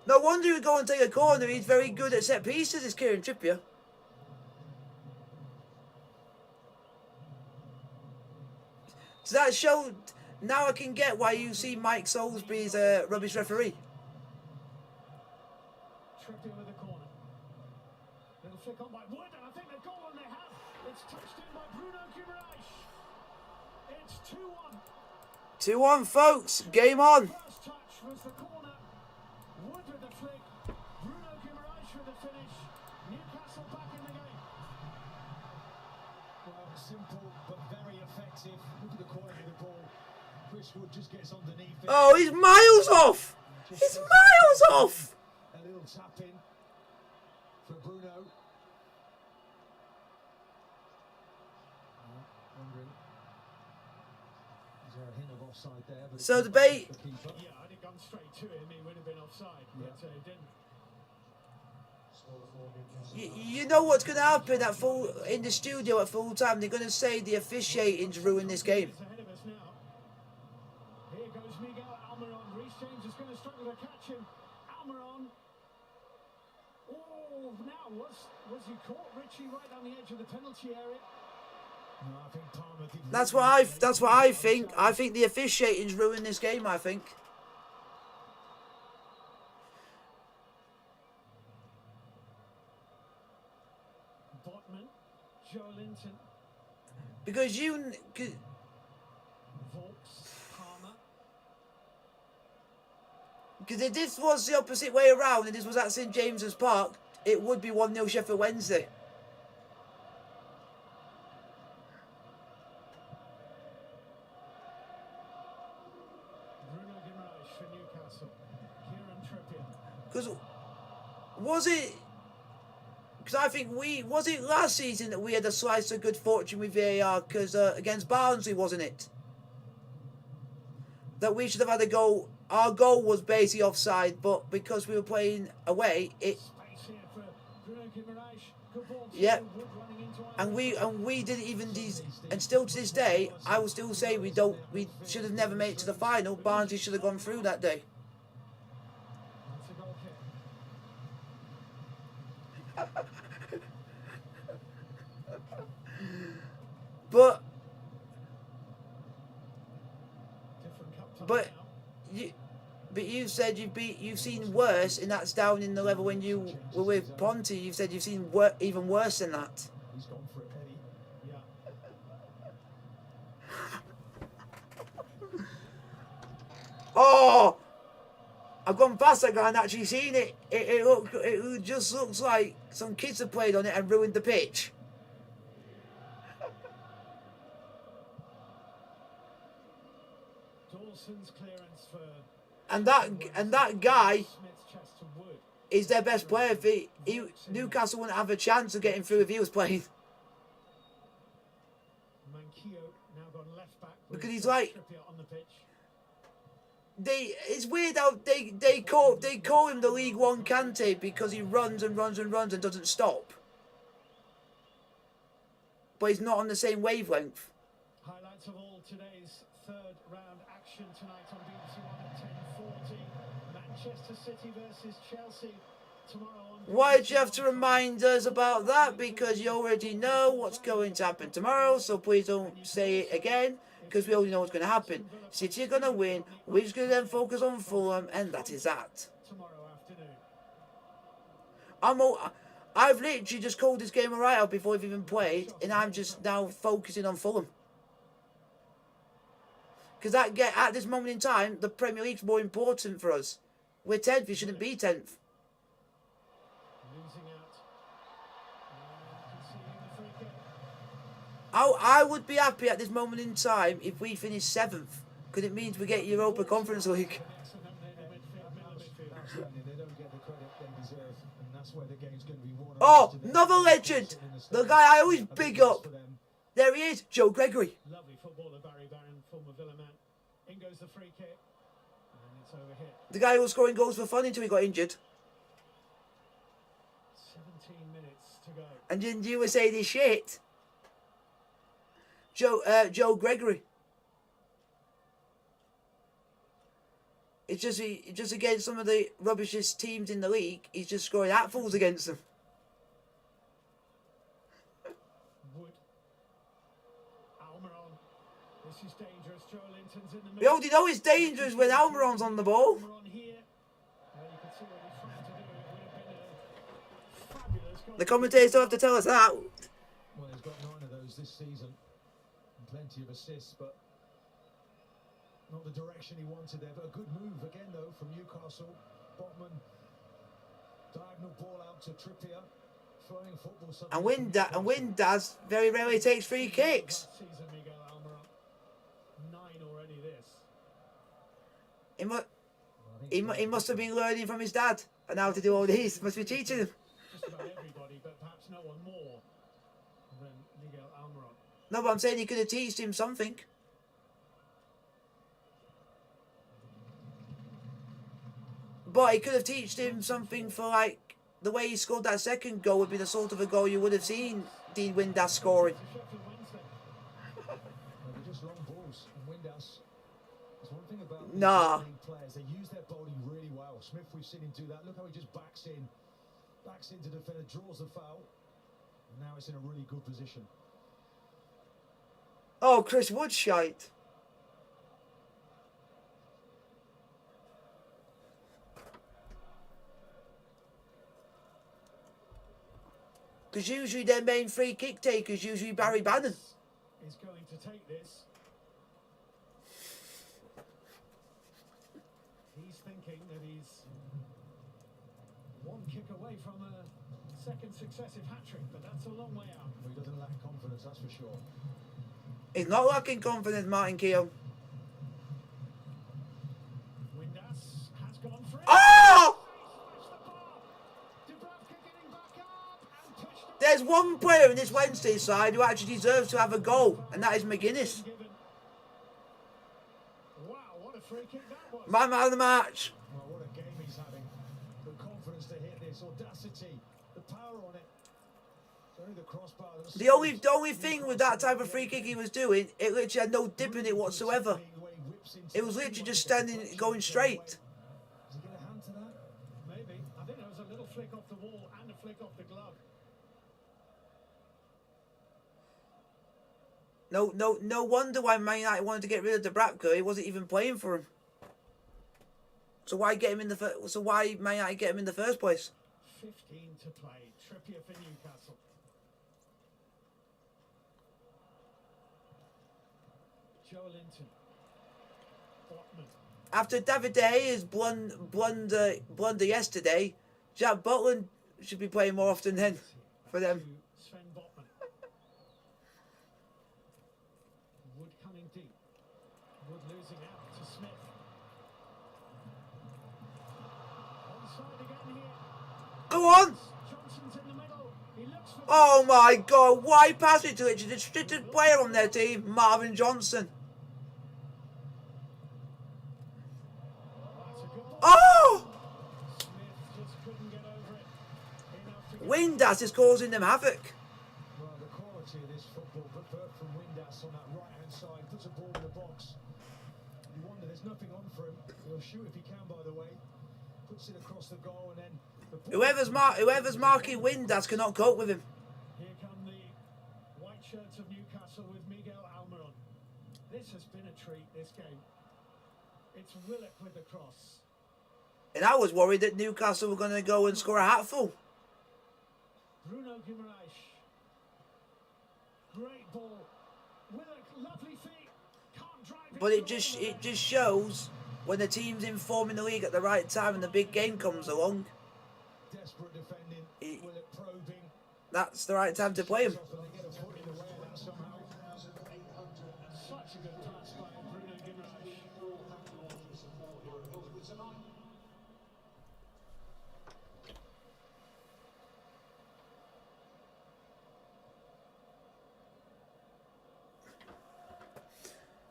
No wonder he would go and take a corner. He's very good at set pieces, is Kieran Trippier. So that showed. Now I can get why you see Mike Soulsby's a rubbish referee. Trippier with the corner. Little flick on by Wood, and I think the goal and they have. It's touched in by Bruno Guimaraes. It's 2-1. 2-1, folks. Game on. First touch was the corner. Wood with the flick. Bruno Guimaraes with the finish. Newcastle back in the game. Well, simple but very effective. Look at the quality of the ball. Chris Wood just gets underneath it. Oh, he's miles off. He's miles off. A little tap in for Bruno. Wondering, is there a hint of offside there? But So debate. Yeah, I'd have gone straight to him. He would have been offside, but it didn't. You know what's going to happen in the studio at full time? They're going to say the officiating's ruined this game. It's ahead of us now. Here goes Miguel Almiron. Reece James is going to struggle to catch him. Almiron. Oh, now was he caught? Richie right on the edge of the penalty area. No, I think Palmer did. That's what I think. I think the officiating's ruined this game. I think. Botman, Joe Linton, Because Vaux, Palmer. because if this was the opposite way around and this was at St James's Park, it would be 1-0 Sheffield Wednesday. Bruno Guimaraes for Newcastle. Kieran Trippier. Because was it? Because I think was it last season that we had a slice of good fortune with VAR? Because against Barnsley, wasn't it? That we should have had a goal. Our goal was basically offside, but because we were playing away, it. Space here for Bruno Guimaraes. Good ball to Yeah. Wood running into And we didn't even and still to this day I will still say we should have never made it to the final. Barnsley should have gone through that day. That's a goal kick. But Different cup time but now. you said you've seen worse, and that's down in the level when you were with Ponte. You've said you've seen even worse than that. He's gone for it, Eddie. Yeah. Oh, I've gone past that guy and actually seen it. It just looks like some kids have played on it and ruined the pitch. Dawson's clearance for And that guy Smith's chest to Wood. is their best player. Newcastle wouldn't have a chance of getting through if he was playing. Manquillo now gone left back. Because with he's like- Trippier on the pitch. It's weird how they call him the League One Kante because he runs and runs and runs and doesn't stop. But he's not on the same wavelength. Highlights of all today's third round action tonight on BBC One at 10:40. Manchester City versus Chelsea tomorrow on. Why do you have to remind us about that? Because you already know what's going to happen tomorrow, so please don't say it again, because we already know what's going to happen. City are going to win, we're just going to then focus on Fulham, and that is that. Tomorrow afternoon. I've literally just called this game a write-off before we've even played, and I'm just now focusing on Fulham. Because at this moment in time, the Premier League's more important for us. We're 10th, we shouldn't be 10th. Losing out. Conceding the free kick. I would be happy at this moment in time if we finish 7th, because it means we get Europa Conference League. Excellent in the midfield, middle midfield. Outstanding. They don't get the credit they deserve, and that's where the game's going to be won. Oh, another legend! The guy I always big up. There he is, Joe Gregory. Lovely footballer, Barry Barron, former Villa man. In goes the free kick. And it's over here. The guy who was scoring goals for fun until he got injured. 17 minutes to go. And didn't you were saying this shit? Joe Gregory. It's just against some of the rubbishest teams in the league. He's just scoring hatfuls against them. Wood. Almiron. This is dangerous. Joe Linton's in the middle. We already know it's dangerous when Almiron's on the ball. Almiron here. You can see what he's trying to do. It would have been a fabulous goal. The commentators don't have to tell us that. Well, he's got 9 of those this season. And plenty of assists, but not the direction he wanted there. But a good move again, though, from Newcastle. Botman, diagonal ball out to Trippier. Throwing football. And Windass very rarely takes free kicks. Last season, Miguel Almiron. 9 already this. He must have been learning from his dad and how to do all these. Must be teaching him. Just about everybody, but perhaps no one more than Miguel Almiron. No, but I'm saying he could have taught him something. But he could have taught him something for, like, the way he scored that second goal would be the sort of a goal you would have seen Dean Windass scoring. Sheffield Wednesday. They're just long balls. And Windass, there's one thing about these Nah. league players, they use their body really well. Smith, we've seen him do that. Look how he just backs into the defender, draws the foul. And now it's in a really good position. Oh, Chris Wood shite. Because usually their main free kick taker is usually Barry Bannon. Is going to take this. He's thinking that he's one kick away from a second successive hat-trick, but that's a long way out. Well, he doesn't lack confidence, that's for sure. He's not lacking confidence, Martin Keown. Windass has gone free. Oh! Dubravka getting back up and pushed up. There's one player in this Wednesday side who actually deserves to have a goal, and that is McGuinness. Given. Wow, what a free kick that was. My man of the match. Well, what a game he's having. The confidence to hit this, audacity, the power on it. It's only the crossbar that's The only thing with that type of free kick he was doing, it literally had no dip in it whatsoever. It was literally just standing, going straight. Does he get a hand to that? Maybe. I think there was a little flick off the wall and a flick off the glove. No wonder why Man United wanted to get rid of Dubravka. He wasn't even playing for him. So why get him in the So why Man United get him in the first place? 15 to play. Trippier for Newcastle. Joe Linton. Botman. After David De Gea's blunder yesterday, Jack Butland should be playing more often then for them. To Sven Botman. Wood coming deep. Wood losing out to Smith. Onside again here. Go on! Johnson's in the middle. He looks for Oh my God! Why pass it to literally the restricted player on their team, Marvin Johnson? That's a good ball. Oh! Smith just couldn't get over it. Enough to get Windass is causing them havoc. Well, the quality of this football, but from Windass on that right-hand side, puts a ball in the box. You wonder, there's nothing on for him. He'll shoot if he can, by the way. Puts it across the goal, and then the ball... Whoever's marking Windass cannot cope with him. Here come the white shirts of Newcastle with Miguel Almiron. This has been a treat, this game. It's Willock with the cross. And I was worried that Newcastle were going to go and score a hatful. Bruno Guimaraes. Great ball. Willock, lovely feet. Can't drive But it just shows when the team's in form in the league at the right time and the big game comes along, Desperate defending, Willock probing. that's the right time to play him. Often they get a foot in the way of that somehow. Such a good pass by Bruno Guimaraes.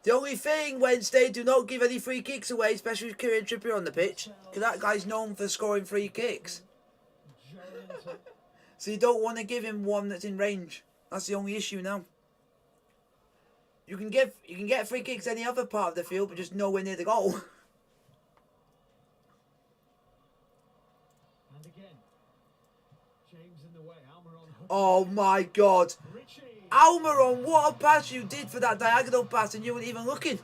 The only thing, Wednesday, do not give any free kicks away, especially with Kieran Trippier on the pitch. Because that guy's known for scoring free kicks. So you don't want to give him one that's in range. That's the only issue now. You can get free kicks any other part of the field, but just nowhere near the goal. And again, James in the way. Almiron. Oh my God. Almiron, what a pass you did for that diagonal pass, and you weren't even looking.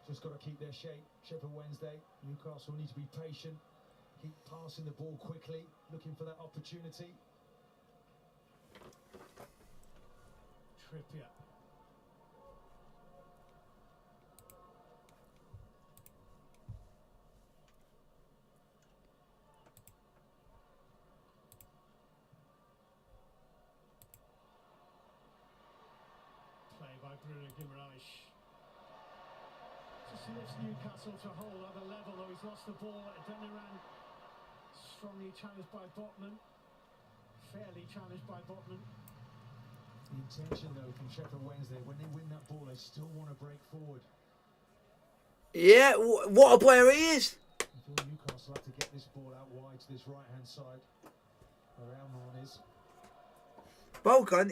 Just got to keep their shape. Sheffield Wednesday, Newcastle need to be patient. Keep passing the ball quickly, looking for that opportunity. Trippier. Play by Bruno Guimaraes. Just lifts Newcastle to a whole other level, though he's lost the ball. Adeniran strongly challenged by Botman. Fairly challenged by Botman. The intention, though, from Sheffield Wednesday, when they win that ball, they still want to break forward. Yeah, what a player he is. I feel Newcastle have to get this ball out wide to this right-hand side, where Almiron is. Balkan.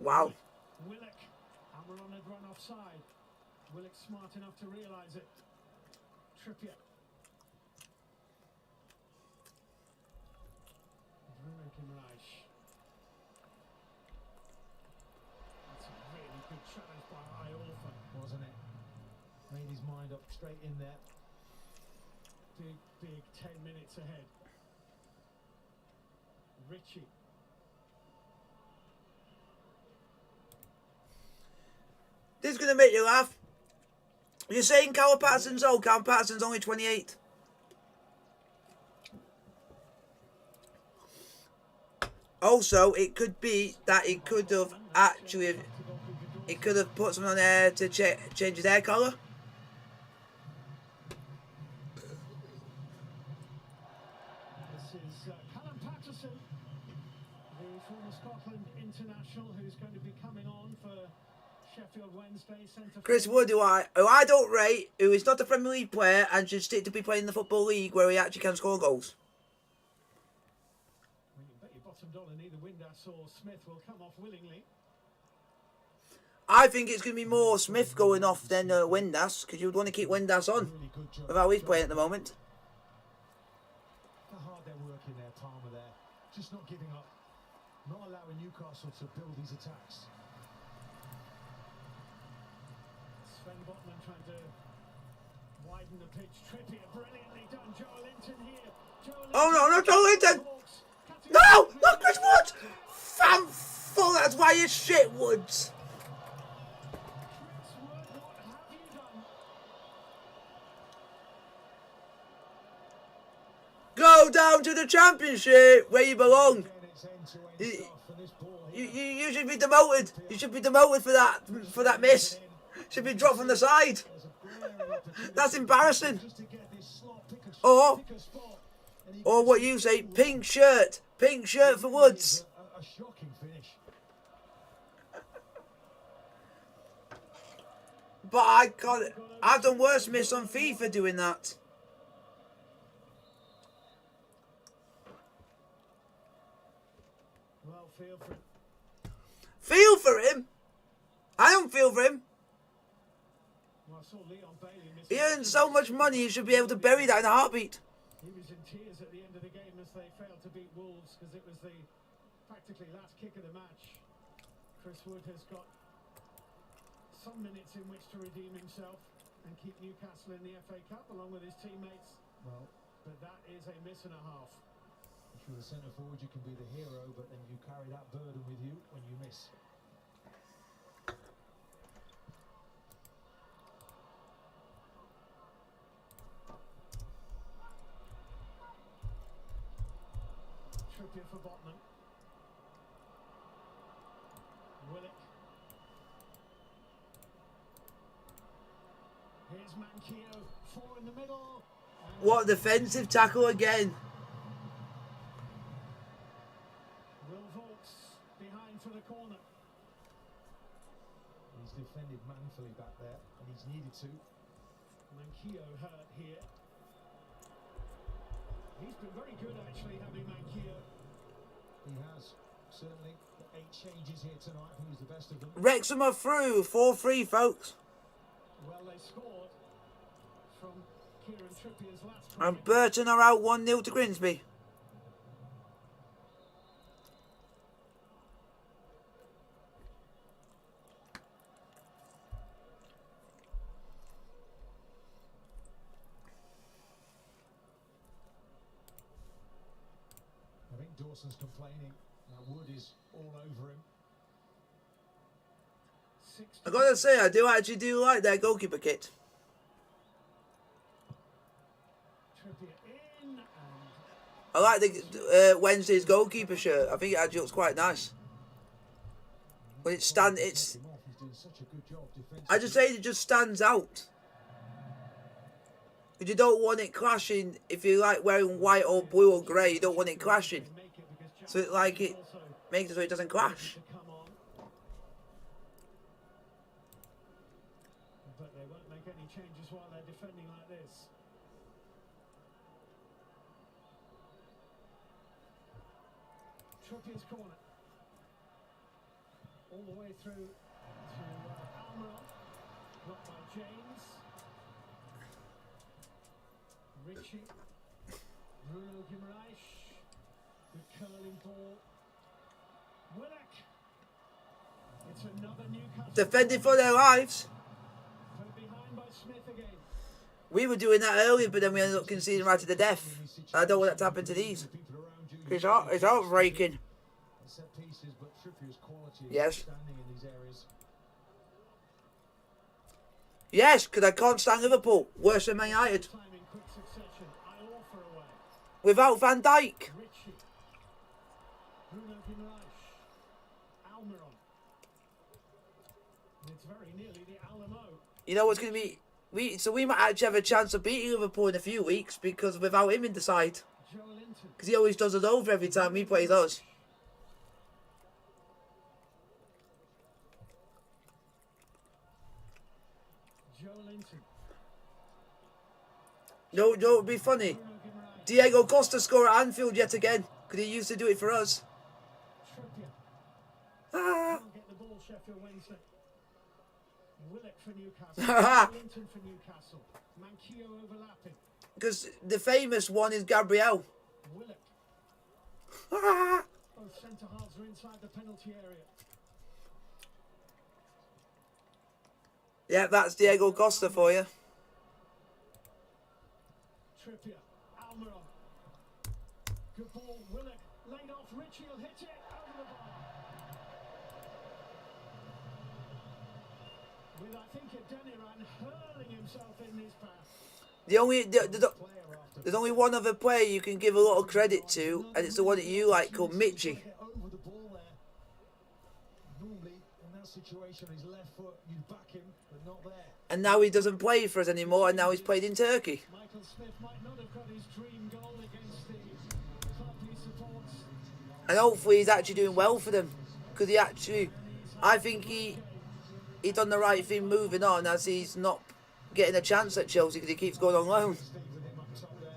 Wow. Willock. Almiron had run offside. Willock smart enough to realise it. Trippier. Bruno Guimaraes. That's a really good challenge by Iorfa. Wasn't it? Made his mind up straight in there. Big 10 minutes ahead. Ritchie. This is going to make you laugh. You're saying Callum Patterson's old. Callum Patterson's only 28. Also, it could be that it could have actually... It could have put someone on there to change his hair colour. This is Callum Patterson, the former Scotland international, who's going to be coming on for Sheffield Wednesday centre. Chris Wood, who I don't rate, who is not a Premier League player and should stick to be playing in the Football League where he actually can score goals. Well, you bet your bottom dollar neither Windass or Smith will come off willingly. I think it's going to be more Smith going off than Windass, because you would want to keep Windass on with how he's playing at the moment. How hard they're working there, Palmer there. Just not giving up. Not allowing Newcastle to build these attacks. Sven Botman trying to widen the pitch. Trippier, brilliantly done. Joe Linton here. Oh no, not Joe Linton! No! Not Chris Wood! Fan full, that's why you're shit, Woods. Go down to the Championship where you belong. You should be demoted. You should be demoted for that miss. Should be dropped from the side. That's embarrassing. Or what you say, pink shirt for Woods. A shocking finish. But I've done worse miss on FIFA doing that. Well, feel for it. Feel for him? I don't feel for him. Well, I saw Leon Bailey miss. He earns so much money, he should be able to bury that in a heartbeat. He was in tears at the end of the game as they failed to beat Wolves because it was the practically last kick of the match. Chris Wood has got some minutes in which to redeem himself and keep Newcastle in the FA Cup along with his teammates. Well, but that is a miss and a half. if you're a centre forward, you can be the hero, but then you carry that burden with you when you miss. Trippier for Botman. Willock. Here's Manquillo, 4 in the middle. What a defensive tackle again. Will Vaulks behind for the corner. He's defended manfully back there, and he's needed to. Manquillo hurt here. He's been very good actually, having Manquillo. He has, certainly. 8 changes here tonight. He was the best of them. Wrexham are through. 4-3, folks. Well, they scored from Kieran Trippier's last try. And Burton are out 1-0 to Grimsby. I think Dawson's complaining. Now Wood is all over him. I gotta say, I do actually like their goalkeeper kit. Trippier in and I like the Wednesday's goalkeeper shirt. I think it actually looks quite nice. When it's He's doing such a good job defensively. I just say it just stands out. But you don't want it clashing. If you like wearing white or blue or grey, you don't want it clashing. make it because So it makes it so it doesn't clash. to come on. But they won't make any changes while they're defending like this. Trippier's corner. All the way through to Almiron. Blocked by James. Ritchie. Bruno Guimaraes. Good curling ball. Willock. It's another Newcastle. Defending for their lives. Put behind by Smith again. We were doing that earlier, but then we ended up conceding right to the death. I don't want that to happen to these. It's heartbreaking. Set pieces, but Trippier's quality is Yes. outstanding in these areas. Yes, because I can't stand Liverpool. Worse than Man United. Time in quick succession. Iorfa away. Without Van Dijk. Ritchie. Bruno Guimaraes. Almiron. It's very nearly the Alamo. You know what's going to be... We might actually have a chance of beating Liverpool in a few weeks because without him in the side. Joe Linton. Because he always does us over every time he plays us. Joe Linton. No, it would be funny. Bruno Guimaraes. Diego Costa score at Anfield yet again. Because he used to do it for us. Trippier. Ah. Can't get the ball, Sheffield Wednesday. Willock for Newcastle. Linton for Newcastle. Manquillo overlapping. Because the famous one is Gabriel. Willock. Ah. Both centre halves are inside the penalty area. Yeah, that's Diego Costa for you. Trippier. Almiron. Good ball. Willock. Laid off. Ritchie will hit it. Over the bar. With, I think, Adeniran hurling himself in this pass. There's only one other player you can give a lot of credit to, and it's the one that you like, called Mitchie. Over the ball there. Normally, in that situation, his left foot, you'd back him, but not there. And now he doesn't play for us anymore, and now he's played in Turkey. Michael Smith might not have got his dream goal against the club he supports. And hopefully he's actually doing well for them. Because I think he done the right thing moving on, as he's not getting a chance at Chelsea because he keeps going on loan. Stay with him up top there.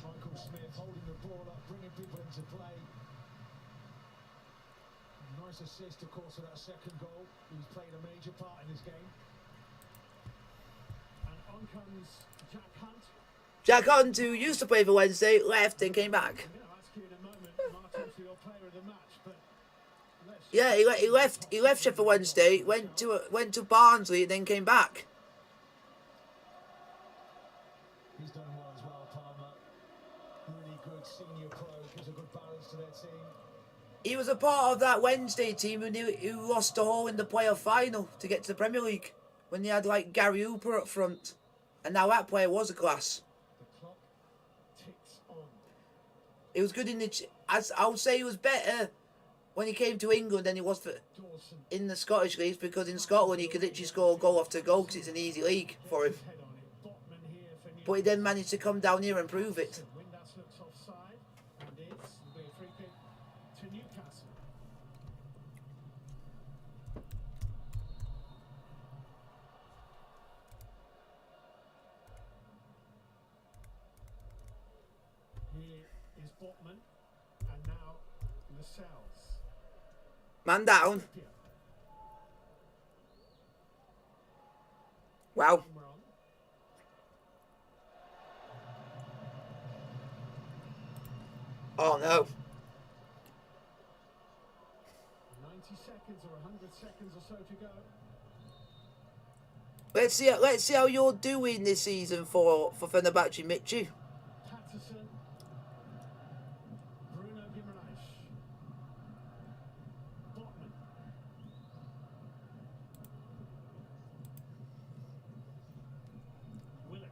Michael Smith holding the ball up, bringing people into play. Nice assist, of course, of that second goal. He's played a major part in this game. And on comes Jack Hunt. Jack Hunt, who used to play for Wednesday, left and came back. I'm going to ask you in a moment, Martin, for your player of the match, but let's Yeah, he left Sheffield Wednesday, went to Barnsley, and then came back. He's done well as well, Palmer. Really good senior pro, gives a good balance to their team. He was a part of that Wednesday team who lost to Hull in the playoff final to get to the Premier League when they had like Gary Hooper up front, and now that player was a class. the clock ticks on. He was good in the. I would say he was better when he came to England than he was Dawson. in the Scottish leagues, because in Scotland he could literally score goal after goal because it's an easy league for him. Head on it. Botman here for But he then managed to come down here and prove it. Windass looks offside and is. It'll be a free kick to Newcastle. Here is Botman and now Lascelles. Man down. Wow. Oh no. 90 seconds or 100 seconds or so to go. Let's see how you're doing this season for Fenerbahce, Mitchy. Patterson. Bruno Guimaraes. Botman. Willock.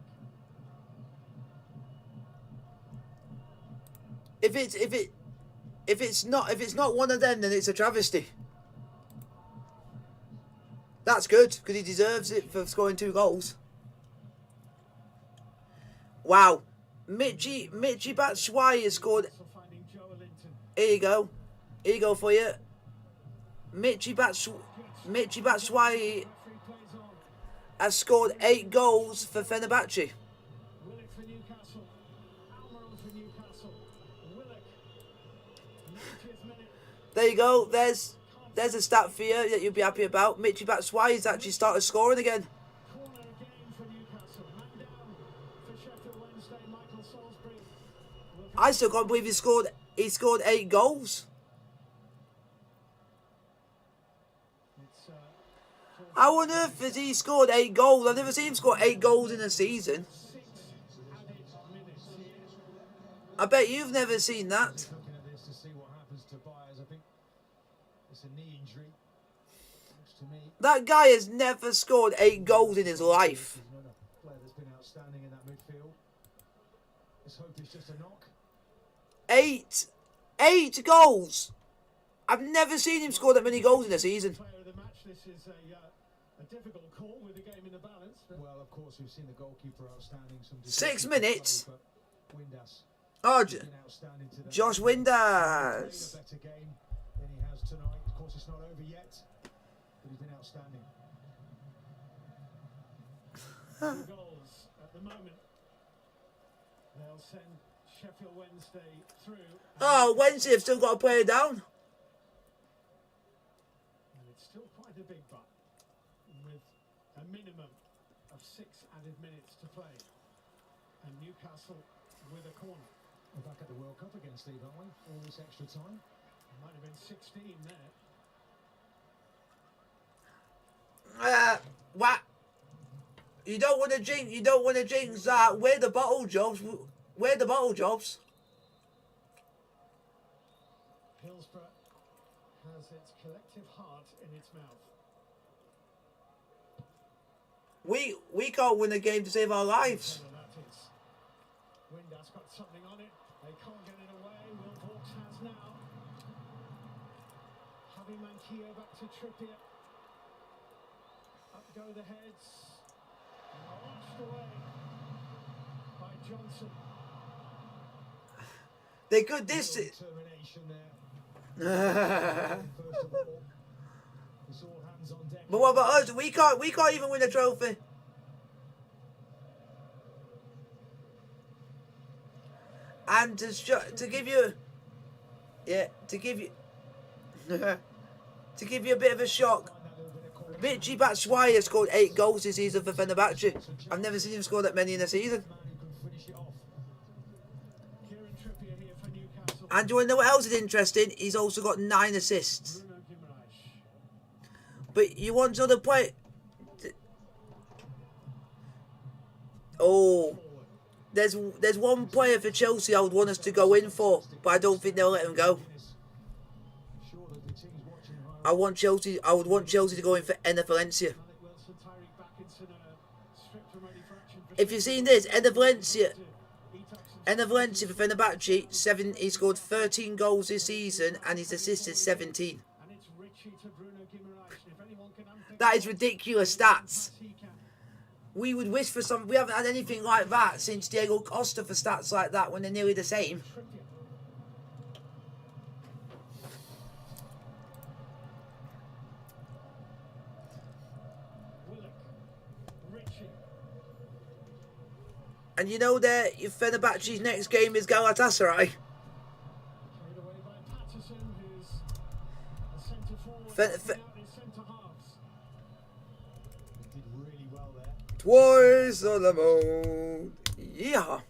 If it's not one of them, then it's a travesty. That's good because he deserves it for scoring 2 goals. Wow, Michy Batshuayi scored. Also finding Joe Linton. Here you go for you. Michy Batshuayi Referee plays on. has scored 8 goals for Fenerbahce. Willock for Newcastle. Almiron for Newcastle. Willock. 90th minute. There you go. There's a stat for you that you'll be happy about. Michy Batshuayi's actually started scoring again. Corner again for Newcastle. Man down for Sheffield Wednesday. Michael Salisbury. I still can't believe he scored 8 goals. It's How on earth has he scored 8 goals? I've never seen him score 8 goals in a season. 6 added minutes here. I bet you've never seen that. Looking at this to see what happens to Byers. I think it's a knee injury. Looks to me. That guy has never scored 8 goals in his life. He's another player that's been outstanding in that midfield. Let's hope it's just a knock. 8 goals. I've never seen him score that many goals in a season. Player of the match. This is a difficult call with the game in the balance. But Well, of course, we've seen the goalkeeper outstanding. Some 6 defensive minutes. play, but Windass Oh, has been outstanding today. Josh He's Windass. played a better game than he has tonight. Of course, it's not over yet, but he's been outstanding. 2 goals at the moment. They'll send Sheffield Wednesday through. Oh, Wednesday have still got a player down. And it's still quite a big butt with a minimum of 6 added minutes to play. And Newcastle with a corner. We're back at the World Cup again, Steve, aren't we? All this extra time. Might have been 16 there. What? You don't want to jinx that. We're the bottle jobs. Hillsborough has its collective heart in its mouth. We can't win a game to save our lives. And that is. Windass got something on it. They can't get it away. Will Hawks has now. Javi Manquillo back to Trippier. Up go the heads. Launched away by Johnson. They could this. Determination there. First of all, it's all hands on deck. But what about us? We can't even win a trophy. And to give you a bit of a shock, Michy Batshuayi has scored 8 goals this season for Fenerbahce. I've never seen him score that many in a season. Man who can finish it off. Kieran Trippier here for Newcastle. And do you want to know what else is interesting? He's also got 9 assists. Bruno Guimaraes. But you want another play? Oh, there's one player for Chelsea I would want us to go in for, but I don't think they'll let him go. Sure that the team's watching him. I would want Chelsea to go in for Enner Valencia. Alec Wilson, Tyreek Backinson, stripped and ready for action. If you've seen this, Enner Valencia, And of Valencia for Fenerbahce, he scored 13 goals this season and he's assisted 17. That is ridiculous stats. We would wish for some. We haven't had anything like that since Diego Costa for stats like that when they're nearly the same. And you know that Fenerbahce's next game is Galatasaray. Twice on the moon. Yeah.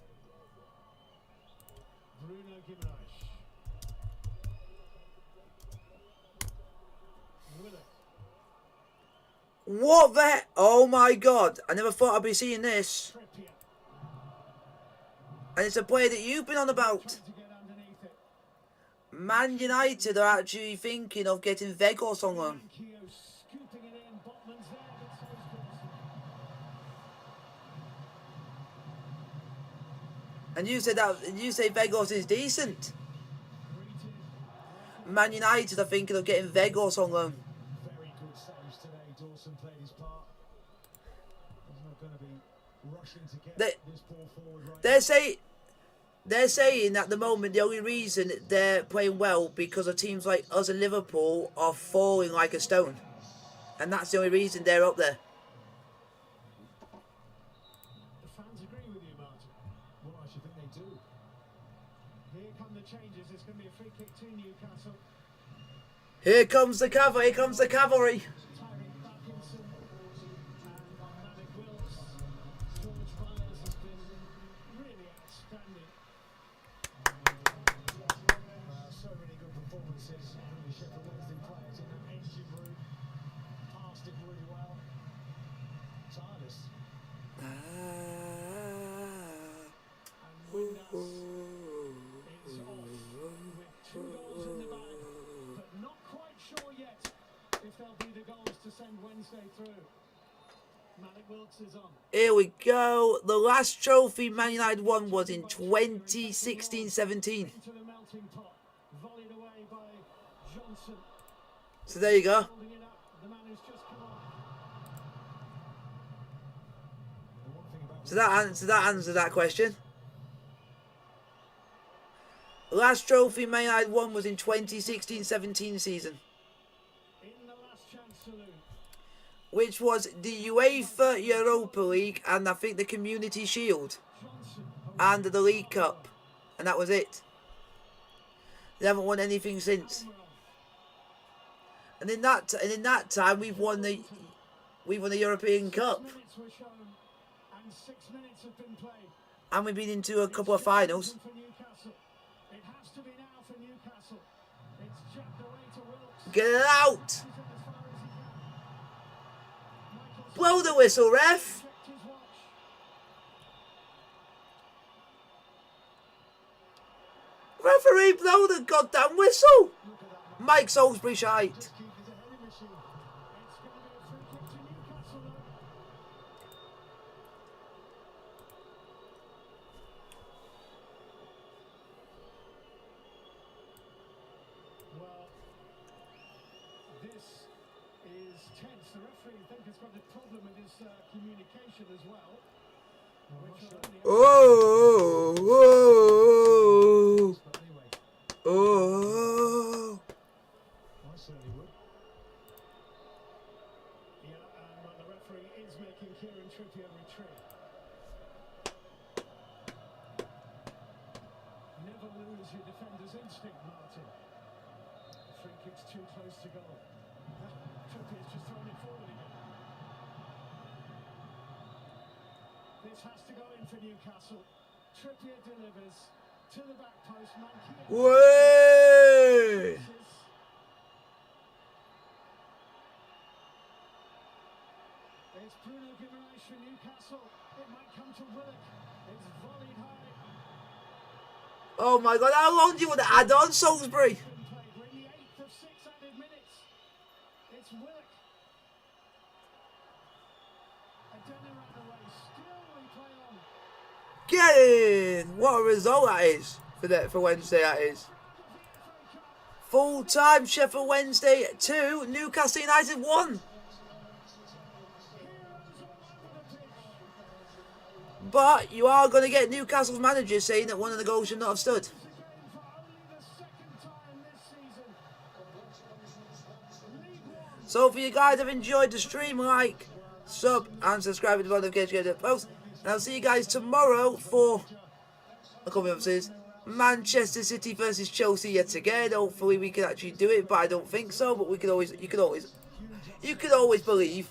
What the? Oh my god. I never thought I'd be seeing this. And it's a player that you've been on about. Man United are actually thinking of getting Vegos on loan. And you say Vegos is decent. Man United are thinking of getting Vegos on loan. Very good saves today. Dawson played his part. He's not going to be rushing to get this ball forward right. They're saying at the moment the only reason they're playing well because of teams like us and Liverpool are falling like a stone. And that's the only reason they're up there. The fans agree with you, Martin. Well, I should think they do. Here come the changes. It's going to be a free kick to Newcastle. Here comes the cavalry. Here comes the cavalry. So many good performances from the Sheffield Wednesday players in that engine room. Passed it really well. Tireless. And Windass is off with 2 goals in the bag, but not quite sure yet if they'll be the goals to send Wednesday through. Malik Wilkes is on. Here we go. The last trophy Man United won was in 2016-17. So there you go. So that answers that question. The last trophy Man United won was in 2016-17 season, which was the UEFA Europa League and I think the Community Shield and the League Cup, and that was it. They haven't won anything since. And in that time we've won the European Cup. And we've been into a couple of finals. Get out! Blow the whistle, ref! Referee, blow the goddamn whistle! Mike Salisbury shite. Well, this is tense. The referee, I think, has got a problem with his communication as well. Oh, oh, oh, oh. I certainly would. Yeah, and the referee is making Kieran Trippier retreat. Never lose your defender's instinct, Martin. Free kick's too close to goal. Trippier's just thrown it forward again. This has to go in for Newcastle. Trippier delivers to the back post. Way! It's Bruno Guimaraes for Newcastle. It might come to Willock. It's volleyed high. Oh my god, how long do you want to add on, Salisbury? We're in the 8th of 6 added minutes. It's Willock. Adena ran away. Still we play on. Get in! What a result that is for Wednesday. That is full time. Sheffield Wednesday 2, Newcastle United 1. But you are going to get Newcastle's manager saying that one of the goals should not have stood. So hopefully you guys have enjoyed the stream. Like, sub and subscribe to the notification to post. And I'll see you guys tomorrow for a couple of episodes. Manchester City versus Chelsea yet again. Hopefully we can actually do it, but I don't think so. But we could always, you could always believe.